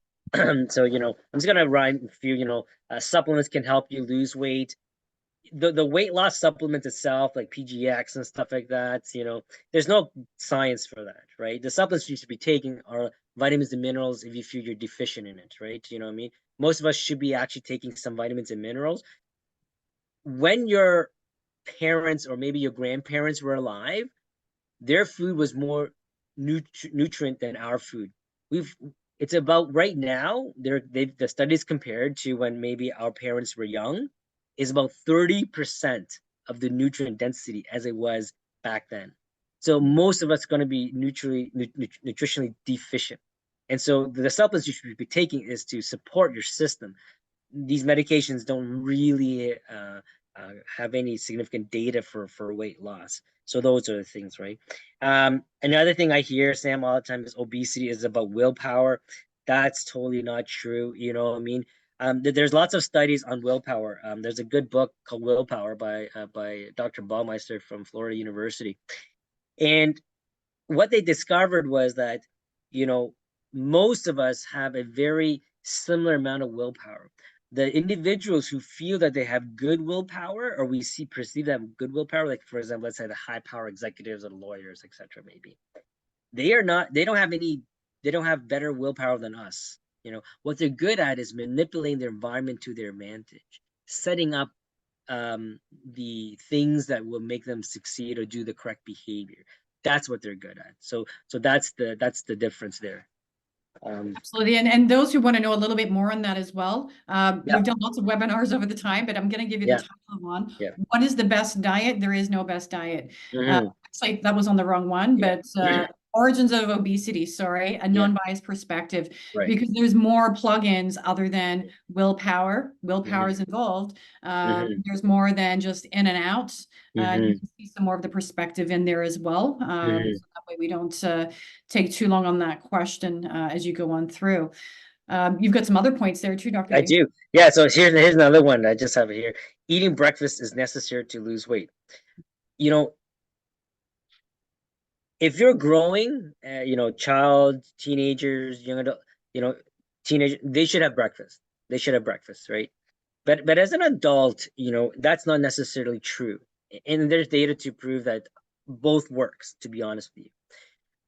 So, I'm just going to run a few, supplements can help you lose weight. The weight loss supplements itself, like PGX and stuff like that, there's no science for that, right? The supplements you should be taking are vitamins and minerals if you feel you're deficient in it, right? You know what I mean? Most of us should be actually taking some vitamins and minerals. When your parents or maybe your grandparents were alive, their food was more nutrient than our food. We've It's about right now. The studies compared to when maybe our parents were young is about 30% of the nutrient density as it was back then. So most of us are going to be nutritionally deficient. And so the supplements you should be taking is to support your system. These medications don't really have any significant data for weight loss. So those are the things, right? Another thing I hear, Sam, all the time is obesity is about willpower. That's totally not true. You know what I mean? There's lots of studies on willpower. There's a good book called Willpower by Dr. Baumeister from Florida University. And what they discovered was that, you know, most of us have a very similar amount of willpower. The individuals who feel that they have good willpower, or we see perceive that have good willpower, like for example, let's say the high power executives or lawyers, etc., maybe they don't have better willpower than us. What they're good at is manipulating their environment to their advantage, setting up the things that will make them succeed or do the correct behavior. That's what they're good at. So that's the difference there. Absolutely. And those who want to know a little bit more on that as well, Yeah, we've done lots of webinars over the time, but I'm going to give you the yeah, title of one. yeah. What is the best diet? There is no best diet. Hmm. Actually, that was on the wrong one, Yeah. but origins of obesity, sorry, a Yeah, non-biased perspective, right. because there's more plugins other than willpower. Willpower is Hmm. involved. Hmm. There's more than just in and out. You Hmm. can see some more of the perspective in there as well. Hmm. So that way we don't take too long on that question as you go on through. You've got some other points there too, Dr. I Lee. do. Yeah, so here's another one. I just have it here. Eating breakfast is necessary to lose weight. You know, if you're growing, child, teenagers, young adult, you know, teenage, they should have breakfast. They should have breakfast, right? But as an adult, that's not necessarily true. And there's data to prove that both works, to be honest with you.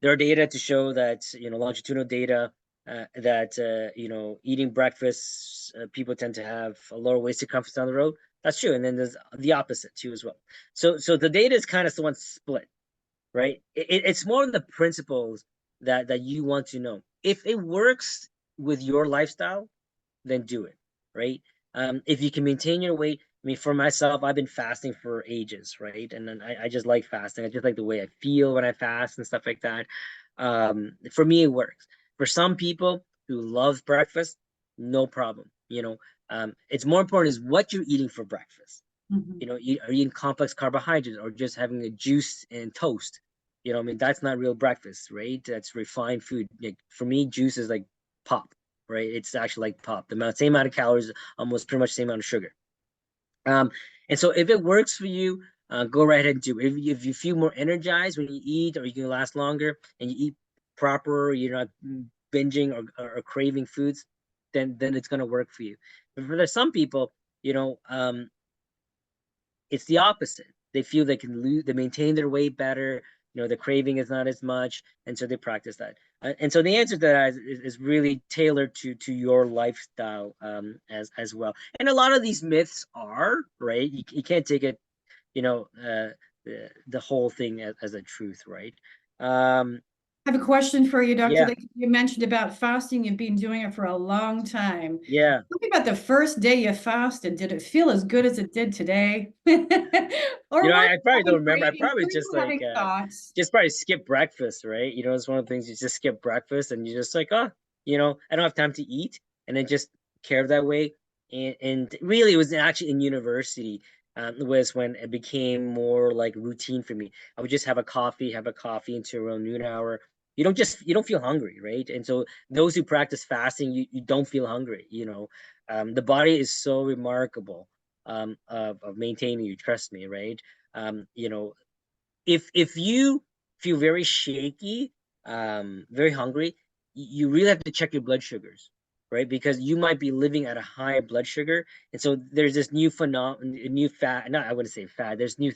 There are data to show that, longitudinal data, that eating breakfast, people tend to have a lower waist circumference down the road. That's true. And then there's the opposite too as well. So the data is kind of somewhat split, right? It's more of the principles that you want to know. If it works with your lifestyle, then do it, right? If you can maintain your weight, I mean, for myself, I've been fasting for ages, right? And then I just like fasting. I just like the way I feel when I fast and stuff like that. For me, it works. For some people who love breakfast, no problem. It's more important is what you're eating for breakfast. Mhm. Are you eating complex carbohydrates or just having a juice and toast? I mean, that's not real breakfast, right? That's refined food. Like, for me, juice is like pop, right? It's actually like pop. Same amount of calories, almost pretty much the same amount of sugar. Um, and so if it works for you, go right ahead and do it. If you feel more energized when you eat, or you can last longer, and you eat proper, you're not binging or craving foods, then it's gonna work for you. But for some people, it's the opposite. They feel they maintain their weight better. The craving is not as much, and so they practice that. And so the answer to that is really tailored to your lifestyle, as well. And a lot of these myths are right. You can't take it the whole thing as a truth, right? Um, I have a question for you, Dr. yeah, Lake. You mentioned about fasting. You've been doing it for a long time. yeah. Tell me about the first day you fasted. Did it feel as good as it did today? Or were I probably you don't having remember. I cravings? probably Were just you having thoughts? just probably skip breakfast, right? It's one of the things you just skip breakfast and you just like, oh, I don't have time to eat, and then just care that way. And really, it was actually in university, was when it became more like routine for me. I would just have a coffee until around noon hour. You don't feel hungry, right? And so those who practice fasting, you don't feel hungry. The body is so remarkable, of maintaining you. Trust me, right? If you feel very shaky, very hungry, you really have to check your blood sugars, right? Because you might be living at a high blood sugar, and so there's this new phenomenon, new fad. Not, I wouldn't say fad. This new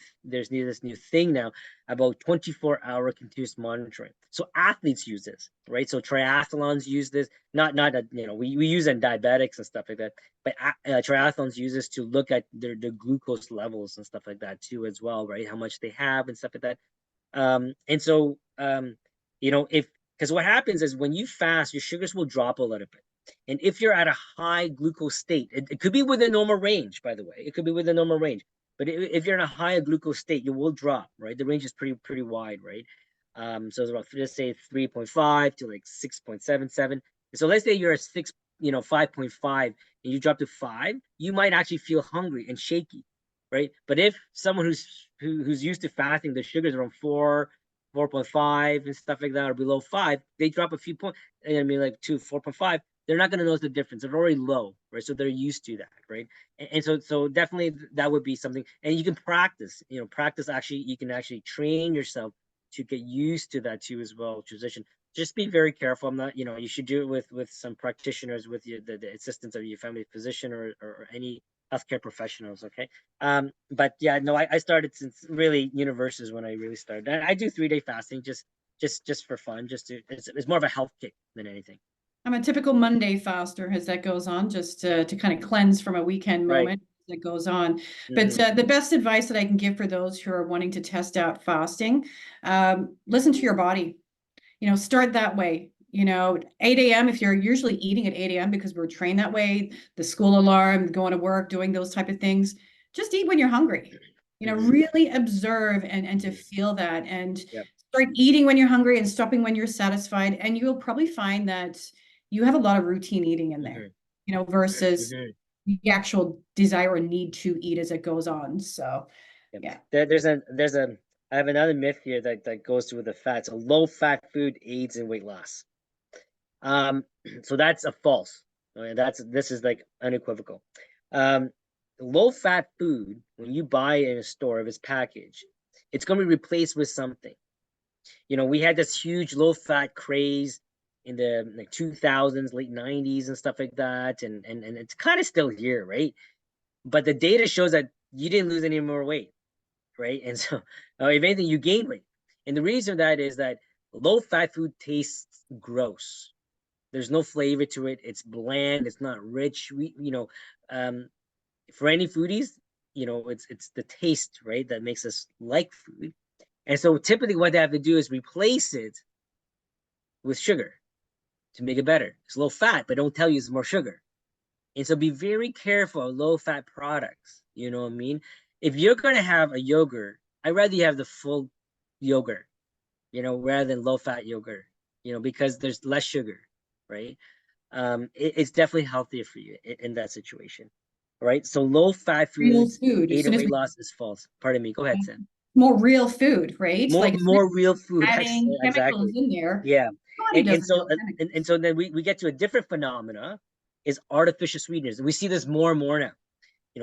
thing now about 24-hour continuous monitoring. So athletes use this, right? So triathlons use this. Not we use it in diabetics and stuff like that, but triathlons use this to look at their glucose levels and stuff like that too as well, right? How much they have and stuff like that. And so if because what happens is when you fast, your sugars will drop a little bit. And if you're at a high glucose state, it could be within normal range, by the way. It could be within normal range. But if you're in a higher glucose state, you will drop, right? The range is pretty wide, right? So it's about, let's say, 3.5 to like 6.77. So let's say you're at 5.5, and you drop to 5, you might actually feel hungry and shaky, right? But if someone who's used to fasting, the sugars around 4.5 and stuff like that, or below 5, they drop a few points. I mean, like to 4.5, they're not going to notice the difference. They're already low, right? So they're used to that, right? And so definitely that would be something. And you can practice. Practice, actually. You can actually train yourself to get used to that too as well. Transition. Just be very careful. I'm not. You should do it with some practitioners, with the assistance of your family physician, or any healthcare professionals. Okay. But yeah, no, I started since really universities when I really started. And I do 3-day fasting, just for fun. It's more of a health kick than anything. I'm a typical Monday faster as that goes on, just to kind of cleanse from a weekend Right. moment that goes on. But Mm-hmm. the best advice that I can give for those who are wanting to test out fasting, listen to your body. Start that way. 8 a.m. if you're usually eating at 8 a.m. because we're trained that way, the school alarm, going to work, doing those type of things, just eat when you're hungry. Mm-hmm. Really observe and to Mm-hmm. feel that and Yep. start eating when you're hungry and stopping when you're satisfied. And you'll probably find that you have a lot of routine eating in there, Mm-hmm. versus Mm-hmm. the actual desire or need to eat as it goes on. So, Yep. yeah. There's a I have another myth here that goes with the fats. A low fat food aids in weight loss. Um, so that's a false. Okay, this is like unequivocal. Um, Low fat food, when you buy it in a store, if it's packaged, it's going to be replaced with something. We had this huge low fat craze in the like 2000s, late 90s, and stuff like that, and it's kind of still here, right? But the data shows that you didn't lose any more weight, right? And so, if anything, you gain weight. And the reason that is that low fat food tastes gross. There's no flavor to it. It's bland. It's not rich. Um, for any foodies, it's the taste, right, that makes us like food. And so typically, what they have to do is replace it with sugar to make it better. It's low fat, but don't tell you it's more sugar. And so be very careful of low fat products. You know what I mean? If you're gonna have a yogurt, I'd rather you have the full yogurt, rather than low fat yogurt, because there's less sugar, right? It's definitely healthier for you in that situation, right? So low fat Real foods food. As aid in soon as weight we loss is false. Pardon me. Go ahead, Sam. more real food, right? Like it's not More real food. adding chemicals Exactly. in there. Yeah. Body And doesn't so know and chemicals. so then we get to a different phenomena, is artificial sweeteners. And we see this more and more now.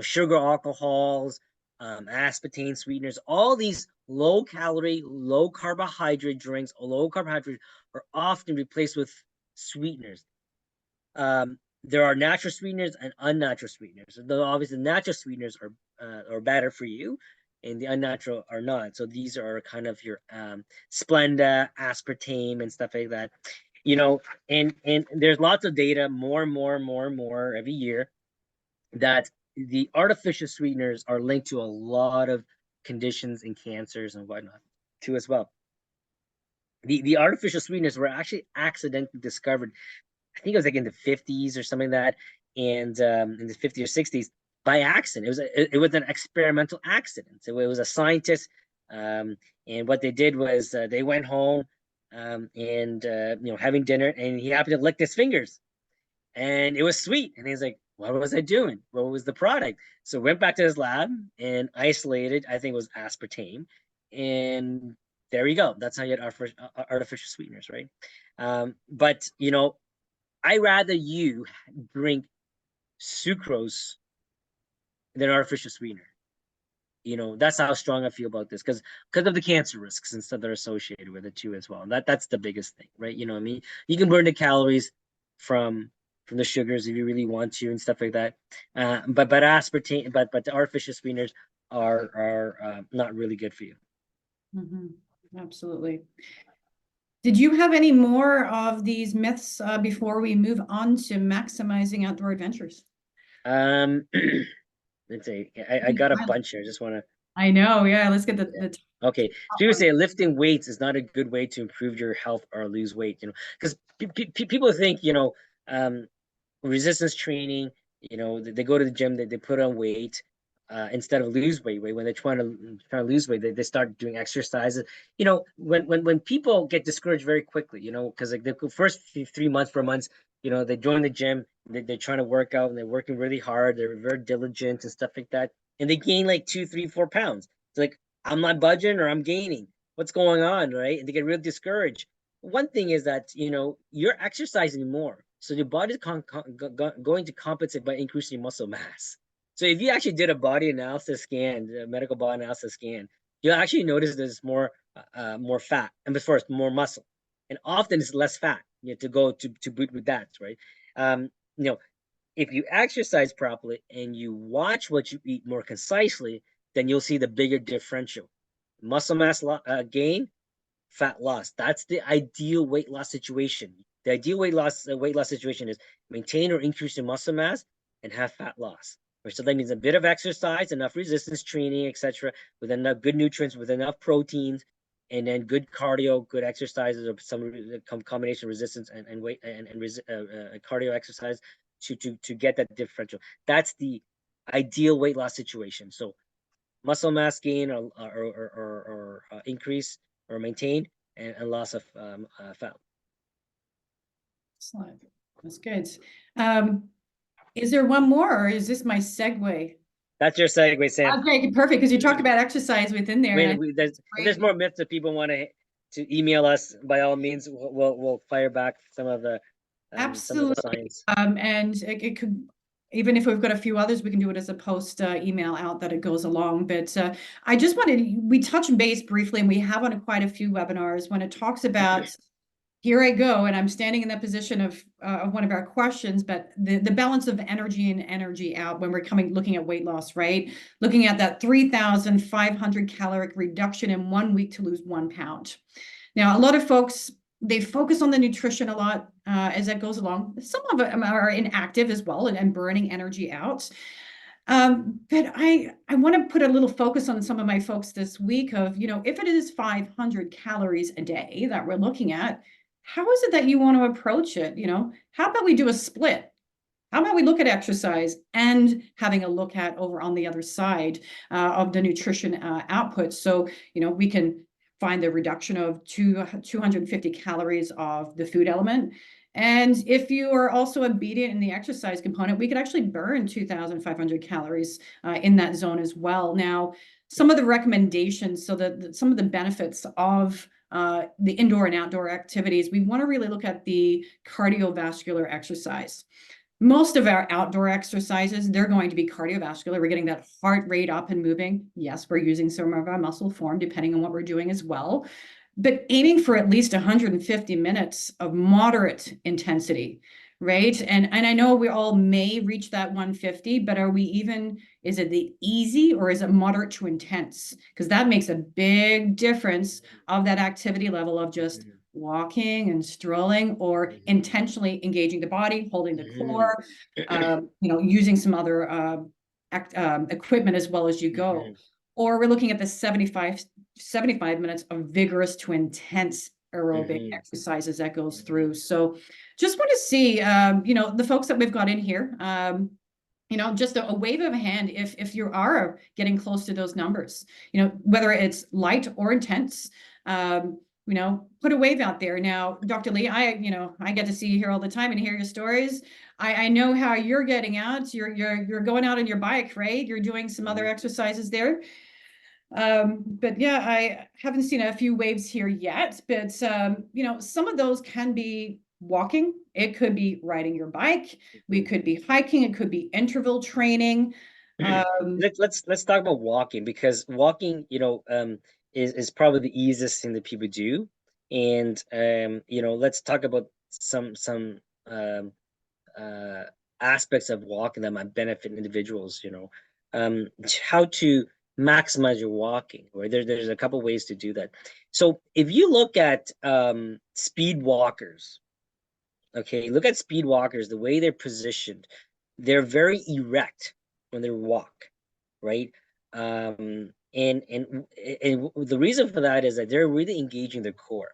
Sugar alcohols, aspartame sweeteners, all these low calorie, low carbohydrate drinks, low carbohydrate, are often replaced with sweeteners. There are natural sweeteners and unnatural sweeteners. Though obviously natural sweeteners are better for you, and the unnatural are not. So these are kind of your Splenda, aspartame, and stuff like that. And there's lots of data, more and more and more and more every year, that the artificial sweeteners are linked to a lot of conditions and cancers and whatnot too as well. The artificial sweeteners were actually accidentally discovered. I think it was like in the 50s or something like that, and in the 50s or 60s by accident. It was an experimental accident. So it was a scientist, and what they did was they went home and having dinner, and he happened to lick his fingers, and it was sweet. And he's like, "What was I doing? What was the product?" So went back to his lab and isolated. I think it was aspartame, and there you go. That's how you get artificial sweeteners, right? But I rather you drink sucrose than artificial sweetener. That's how strong I feel about this because of the cancer risks and stuff that are associated with it too as well. And that's the biggest thing, right? You know what I mean? You can burn the calories from from the sugars if you really want to and stuff like that. But aspartame, but the artificial sweeteners are not really good for you. Absolutely. Did you have any more of these myths before we move on to maximizing outdoor adventures? Um, let's see. I got a bunch here. I just want to. I know, yeah. Let's get the Okay, so people say lifting weights is not a good way to improve your health or lose weight. Because people think resistance training. They go to the gym, they put on weight instead of lose weight. When they're trying to lose weight, they start doing exercises. When people get discouraged very quickly, because like the first 3 months, 4 months, they join the gym, they're trying to work out and they're working really hard, they're very diligent and stuff like that, and they gain like 2, 3, 4 pounds. It's like I'm not budging or I'm gaining. What's going on, right? And they get really discouraged. One thing is that you're exercising more, so your body's going to compensate by increasing muscle mass. So if you actually did a body analysis scan, a medical body analysis scan, you'll actually notice there's more fat, and first more muscle, and often it's less fat. To go to boot with that, right? Um, you know, if you exercise properly and you watch what you eat more concisely, then you'll see the bigger differential. Muscle mass gain, fat loss. That's the ideal weight loss situation. The ideal weight loss situation is maintain or increase your muscle mass and have fat loss. Right? So that means a bit of exercise, enough resistance training, etc., with enough good nutrients, with enough proteins, and then good cardio, good exercises, or some combination of resistance and weight and cardio exercise to get that differential. That's the ideal weight loss situation. So muscle mass gain or increase or maintain, and loss of fat. Excellent. That's good. Is there one more, or is this my segue? That's your segue, Sam. Okay, perfect, because you talked about exercise within there. If there's more myths that people want to email us, by all means, we'll fire back some of the science. And it could, even if we've got a few others, we can do it as a post email out that it goes along. But I just we touched base briefly, and we have on quite a few webinars when it talks about here I go, and I'm standing in that position of one of our questions, but the balance of energy and energy out when we're looking at weight loss, right? Looking at that 3,500 caloric reduction in 1 week to lose 1 pound. Now, a lot of folks, they focus on the nutrition a lot as that goes along. Some of them are inactive as well and burning energy out. But I want to put a little focus on some of my folks this week of, if it is 500 calories a day that we're looking at, how is it that you want to approach it? How about we do a split? How about we look at exercise and having a look at over on the other side of the nutrition output? So, we can find the reduction of 250 calories of the food element. And if you are also obedient in the exercise component, we could actually burn 2,500 calories in that zone as well. Now, some of the recommendations, so that some of the benefits of the indoor and outdoor activities, we want to really look at the cardiovascular exercise. Most of our outdoor exercises, they're going to be cardiovascular. We're getting that heart rate up and moving. Yes, we're using some of our muscle form, depending on what we're doing as well. But aiming for at least 150 minutes of moderate intensity, right? And I know we all may reach that 150, but is it the easy or is it moderate to intense? Because that makes a big difference of that activity level of just walking and strolling, or intentionally engaging the body, holding the core, using some other equipment as well as you go. or we're looking at the 75 minutes of vigorous to intense aerobic Hmm. exercises that goes Hmm. through. So just want to see, the folks that we've got in here, just a wave of a hand if you are getting close to those numbers, whether it's light or intense, put a wave out there. Now, Dr. Lee, I get to see you here all the time and hear your stories. I know how you're getting out. You're going out on your bike, right? You're doing some other Hmm. exercises there. But yeah, I haven't seen a few waves here yet, but some of those can be walking. It could be riding your bike. We could be hiking. It could be interval training. Um, Let's talk about walking, because walking, is probably the easiest thing that people do. And let's talk about some um uh aspects of walking that might benefit individuals, how to maximize your walking, right? There's a couple ways to do that. So if you look at speed walkers, okay, look at speed walkers, the way they're positioned, they're very erect when they walk, right? And the reason for that is that they're really engaging their core.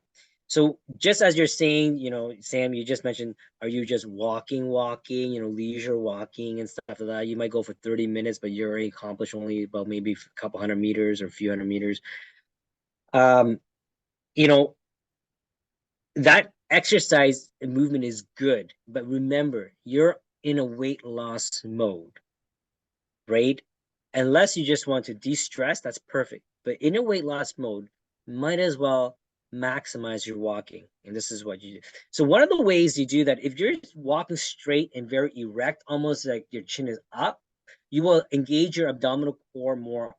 So just as you're saying, Sam, you just mentioned, are you just walking, leisure walking and stuff like that? You might go for 30 minutes, but you're already accomplished only about maybe a couple hundred meters or a few hundred meters. Um, you know, that exercise and movement is good, but remember, you're in a weight loss mode, right? Unless you just want to de-stress, that's perfect. But in a weight loss mode, might as well maximize your walking. And this is what you do. So one of the ways you do that, if you're walking straight and very erect, almost like your chin is up, you will engage your abdominal core more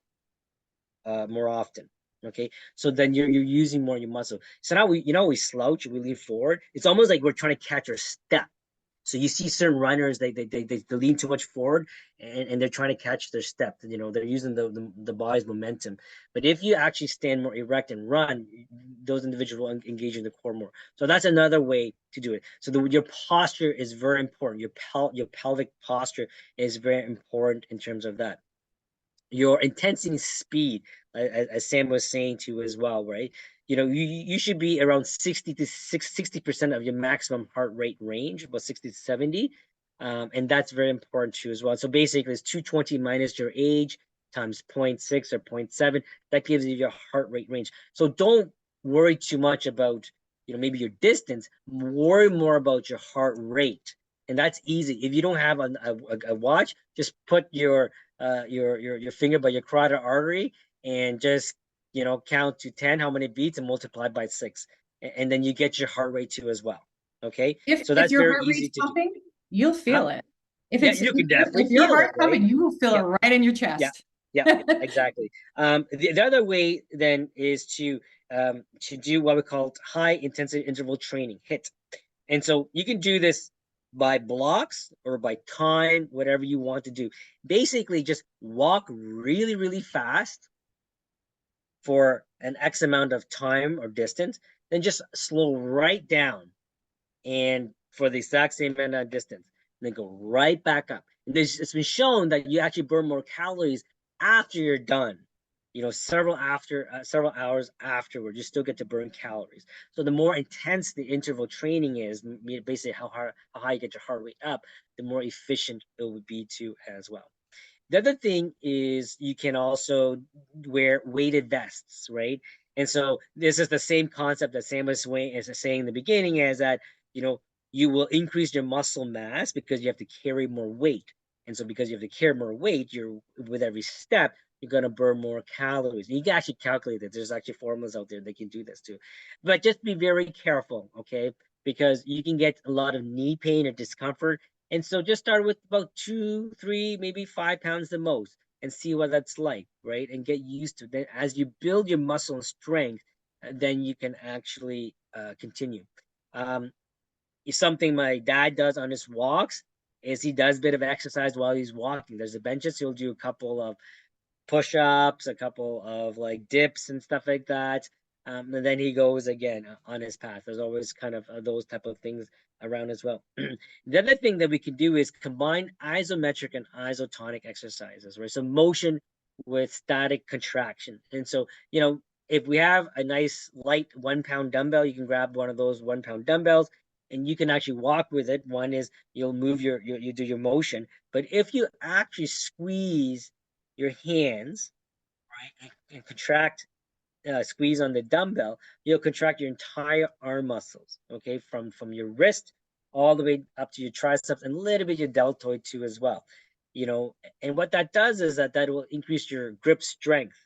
often. Okay, so then you're using more of your muscle. So now we slouch, we lean forward. It's almost like we're trying to catch our step. So you see certain runners, they lean too much forward, and they're trying to catch their step. They're using the body's momentum. But if you actually stand more erect and run, those individuals will engage in the core more. So that's another way to do it. So your posture is very important. Your pelvic posture is very important in terms of that. Your intensity speed, as Sam was saying to you as well, right? You should be around 60% of your maximum heart rate range, about 60 to 70. And that's very important too as well. So basically, it's 220 minus your age times 0.6 or 0.7. That gives you your heart rate range. So don't worry too much about, maybe your distance. Worry more about your heart rate. And that's easy. If you don't have a watch, just put your finger by your carotid artery and just count to 10 how many beats and multiply by 6, and then you get your heart rate too as well. Okay, if so if that's your very heart easy rate's to do. pumping, you'll Huh? feel it. If Yeah, it's you if can your, definitely if your feel it, heart's right? pumping, you will feel Yeah, it right in your yeah, chest. yeah, exactly. The other way then is to do what we call high intensity interval training, HIT. And so you can do this by blocks or by time, whatever you want to do. Basically, just walk really, really fast for an X amount of time or distance, then just slow right down and for the exact same amount of distance, and then go right back up. And it's been shown that you actually burn more calories after you're done. Several hours afterward, you still get to burn calories. So the more intense the interval training is, basically how high you get your heart rate up, the more efficient it would be too as well. The other thing is you can also wear weighted vests, right? And so this is the same concept that Sam was saying in the beginning, is that you know you will increase your muscle mass because you have to carry more weight. And so because you have to carry more weight, you're with every step, you're gonna burn more calories. And you can actually calculate it. There's actually formulas out there that can do this too. But just be very careful, okay? Because you can get a lot of knee pain or discomfort, and so just start with about 2, 3, maybe 5 pounds the most, and see what that's like, right? And get used to it. Then as you build your muscle and strength, then you can actually continue. Um, Something my dad does on his walks is he does a bit of exercise while he's walking. There's the benches. He'll do a couple of push-ups, a couple of like dips and stuff like that. And then he goes again on his path. There's always kind of those type of things around as well. The other thing that we can do is combine isometric and isotonic exercises, right? So motion with static contraction. And so, if we have a nice light 1 pound dumbbell, you can grab one of those 1 pound dumbbells and you can actually walk with it. One is you'll move you do your motion. But if you actually squeeze your hands, right, and contract, squeeze on the dumbbell, you'll contract your entire arm muscles, okay, from your wrist all the way up to your triceps and a little bit your deltoid too as well. And what that does is that will increase your grip strength.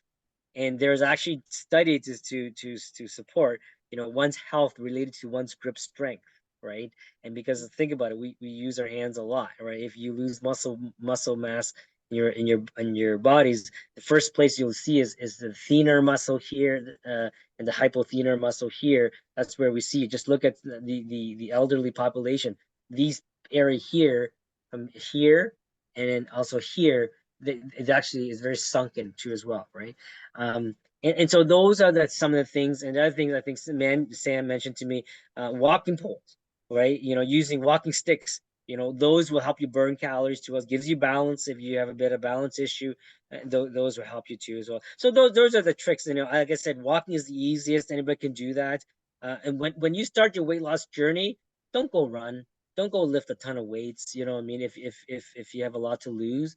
And there's actually studies to support one's health related to one's grip strength, right? And because think about it, we use our hands a lot, right? If you lose muscle mass in your bodies, the first place you'll see is the thenar muscle here, and the hypothenar muscle here. That's where we see. Just look at the elderly population. These area here, from here, and then also here, it actually is very sunken too as well, right? And so those are some of the things. And the other things I think Sam mentioned to me, walking poles, right? Using walking sticks, those will help you burn calories too. It gives you balance if you have a bit of balance issue. Those will help you too as well. So those are the tricks. Like I said, walking is the easiest. Anybody can do that. And when you start your weight loss journey, don't go run. Don't go lift a ton of weights. You know what I mean? If you have a lot to lose,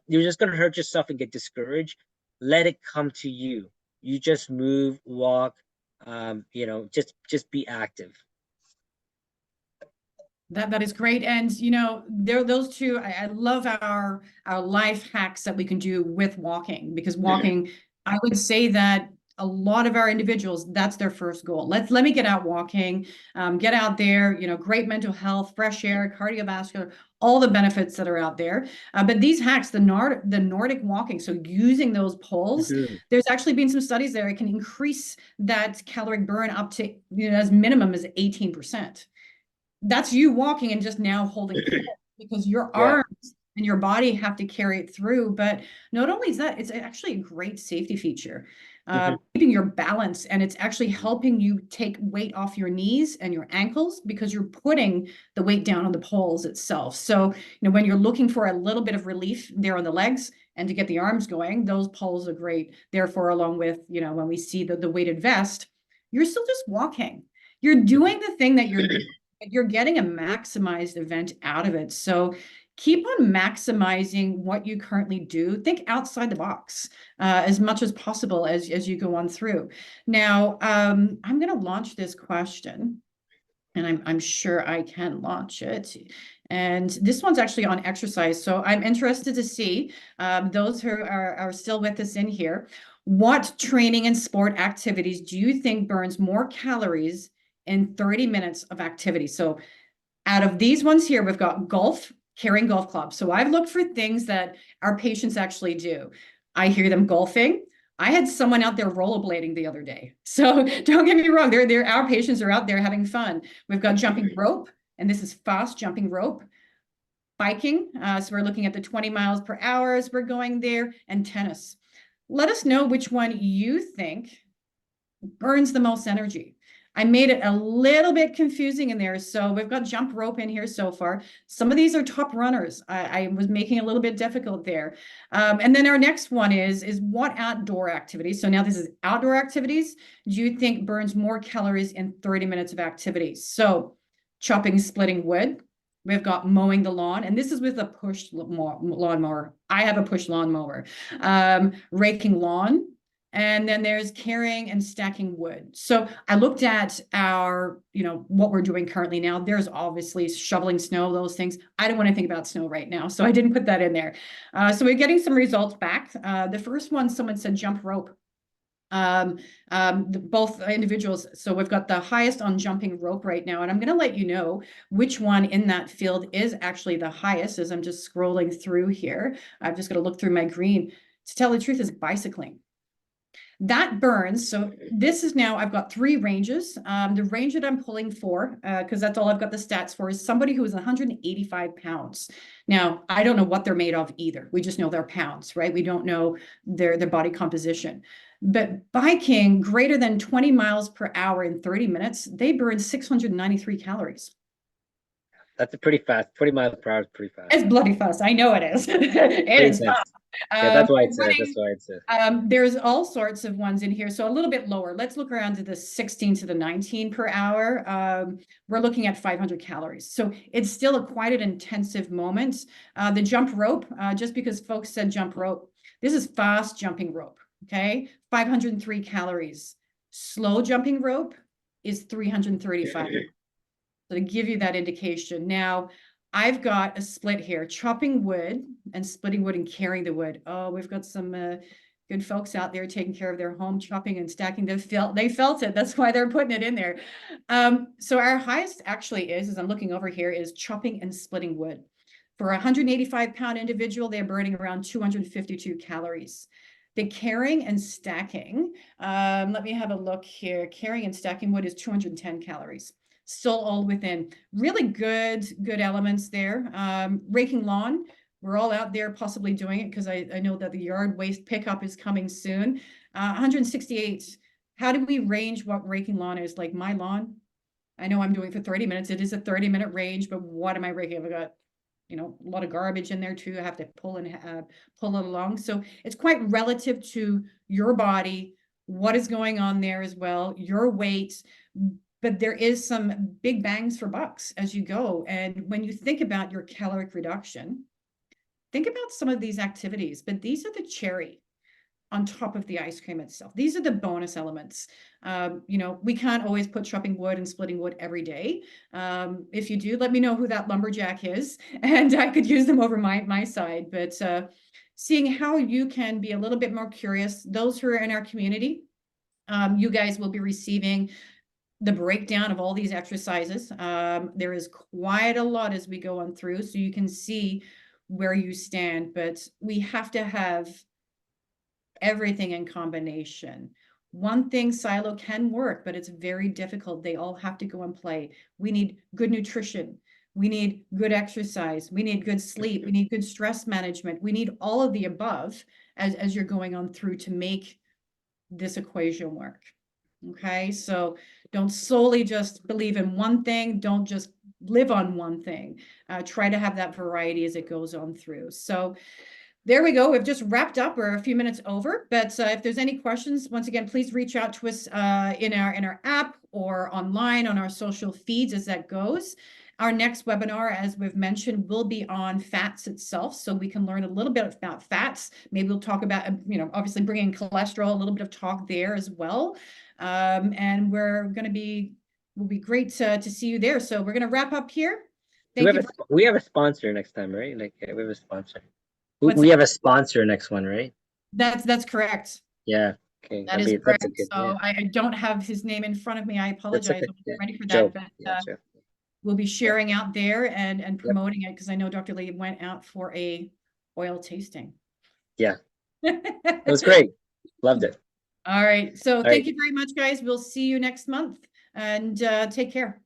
you're just gonna hurt yourself and get discouraged. Let it come to you. You just move, walk, just be active. That is great. And there those two, I love our life hacks that we can do with walking, because walking, I would say that a lot of our individuals, that's their first goal. Let me get out walking, get out there, great mental health, fresh air, cardiovascular, all the benefits that are out there. But these hacks, the Nordic walking, so using those poles, there's actually been some studies there. It can increase that caloric burn up to, as minimum as 18%. That's you walking and just now holding because your Yeah. arms and your body have to carry it through. But not only is that, it's actually a great safety feature, keeping your balance, and it's actually helping you take weight off your knees and your ankles because you're putting the weight down on the poles itself. So, when you're looking for a little bit of relief there on the legs and to get the arms going, those poles are great. Therefore, along with, when we see the weighted vest, you're still just walking. You're doing the thing that you're getting a maximized event out of it. So keep on maximizing what you currently do. Think outside the box as much as possible as you go on through. Now, I'm going to launch this question, and I'm sure I can launch it. And this one's actually on exercise. So I'm interested to see those who are still with us in here. What training and sport activities do you think burns more calories in 30 minutes of activity? So out of these ones here, we've got golf, carrying golf clubs. So I've looked for things that our patients actually do. I hear them golfing. I had someone out there rollerblading the other day. So don't get me wrong, our patients are out there having fun. We've got jumping rope, and this is fast jumping rope. Biking, so we're looking at the 20 miles per hour as we're going there, and tennis. Let us know which one you think burns the most energy. I made it a little bit confusing in there. So we've got jump rope in here so far. Some of these are top runners. I was making it a little bit difficult there. And then our next one is what outdoor activities? So now this is outdoor activities. Do you think burns more calories in 30 minutes of activity? So chopping, splitting wood. We've got mowing the lawn, and this is with a push lawnmower. I have a push lawnmower. Raking lawn. And then there's carrying and stacking wood. So I looked at our, what we're doing currently now. There's obviously shoveling snow, those things. I don't want to think about snow right now, so I didn't put that in there. So we're getting some results back. The first one, someone said jump rope. Both individuals. So we've got the highest on jumping rope right now, and I'm going to let you know which one in that field is actually the highest as I'm just scrolling through here. I've just got to look through my green. To tell the truth, is bicycling. That burns. So this is now, I've got 3 ranges. The range that I'm pulling for, because that's all I've got the stats for, is somebody who is 185 pounds. Now, I don't know what they're made of either. We just know they're pounds, right? We don't know their body composition. But biking greater than 20 miles per hour in 30 minutes, they burn 693 calories. That's a pretty fast. 20 miles per hour is pretty fast. It's bloody fast. I know it is. It is fast. Yeah, that's why it's that's Running, why it's there's all sorts of ones in here. So a little bit lower. Let's look around to the 16 to the 19 per hour. We're looking at 500 calories. So it's still a quite an intensive moment. The jump rope, just because folks said jump rope, this is fast jumping rope. Okay, 503 calories. Slow jumping rope is 335. So to give you that indication. Now, I've got a split here, chopping wood and splitting wood and carrying the wood. Oh, we've got some good folks out there taking care of their home, chopping and stacking. They felt it. That's why they're putting it in there. So our highest actually is, as I'm looking over here, is chopping and splitting wood. For a 185-pound individual, they're burning around 252 calories. The carrying and stacking, let me have a look here. Carrying and stacking wood is 210 calories. Still all within. Really good elements there. Raking lawn, we're all out there possibly doing it because I know that the yard waste pickup is coming soon. 168. How do we range what raking lawn is? Like my lawn, I know I'm doing for 30 minutes. It is a 30-minute range, but what am I raking? I've got, a lot of garbage in there too. I have to pull it along. So it's quite relative to your body, what is going on there as well, your weight. But there is some big bangs for bucks as you go. And when you think about your caloric reduction, think about some of these activities, but these are the cherry on top of the ice cream itself. These are the bonus elements. We can't always put chopping wood and splitting wood every day. If you do, let me know who that lumberjack is, and I could use them over my side. But seeing how you can be a little bit more curious, those who are in our community, you guys will be receiving the breakdown of all these exercises. There is quite a lot as we go on through, so you can see where you stand, but we have to have everything in combination. One thing silo can work, but it's very difficult. They all have to go and play. We need good nutrition. We need good exercise. We need good sleep. We need good stress management. We need all of the above as you're going on through to make this equation work. Okay, so don't solely just believe in one thing. Don't just live on one thing. Try to have that variety as it goes on through. So there we go. We've just wrapped up. We're a few minutes over, but if there's any questions, once again, please reach out to us in our app or online on our social feeds as that goes. Our next webinar, as we've mentioned, will be on fats itself, so we can learn a little bit about fats. Maybe we'll talk about, obviously bringing cholesterol, a little bit of talk there as well. And we'll be great to see you there. So we're going to wrap up here. Thank you. We have a sponsor next time, right? Like we have a sponsor. What's We that? have a sponsor next one, right? That's correct. Yeah. Okay. That is correct. That's a good. So Yeah. I don't have his name in front of me. I That's apologize. okay. I'm Yeah. ready for Joe. that, but Yeah, Joe. we'll be sharing out there and Yep. promoting it because I know Dr. Lee went out for a oil tasting. Yeah. It was great. Loved it. All right. So All thank right. you very much, guys. We'll see you next month, and take care.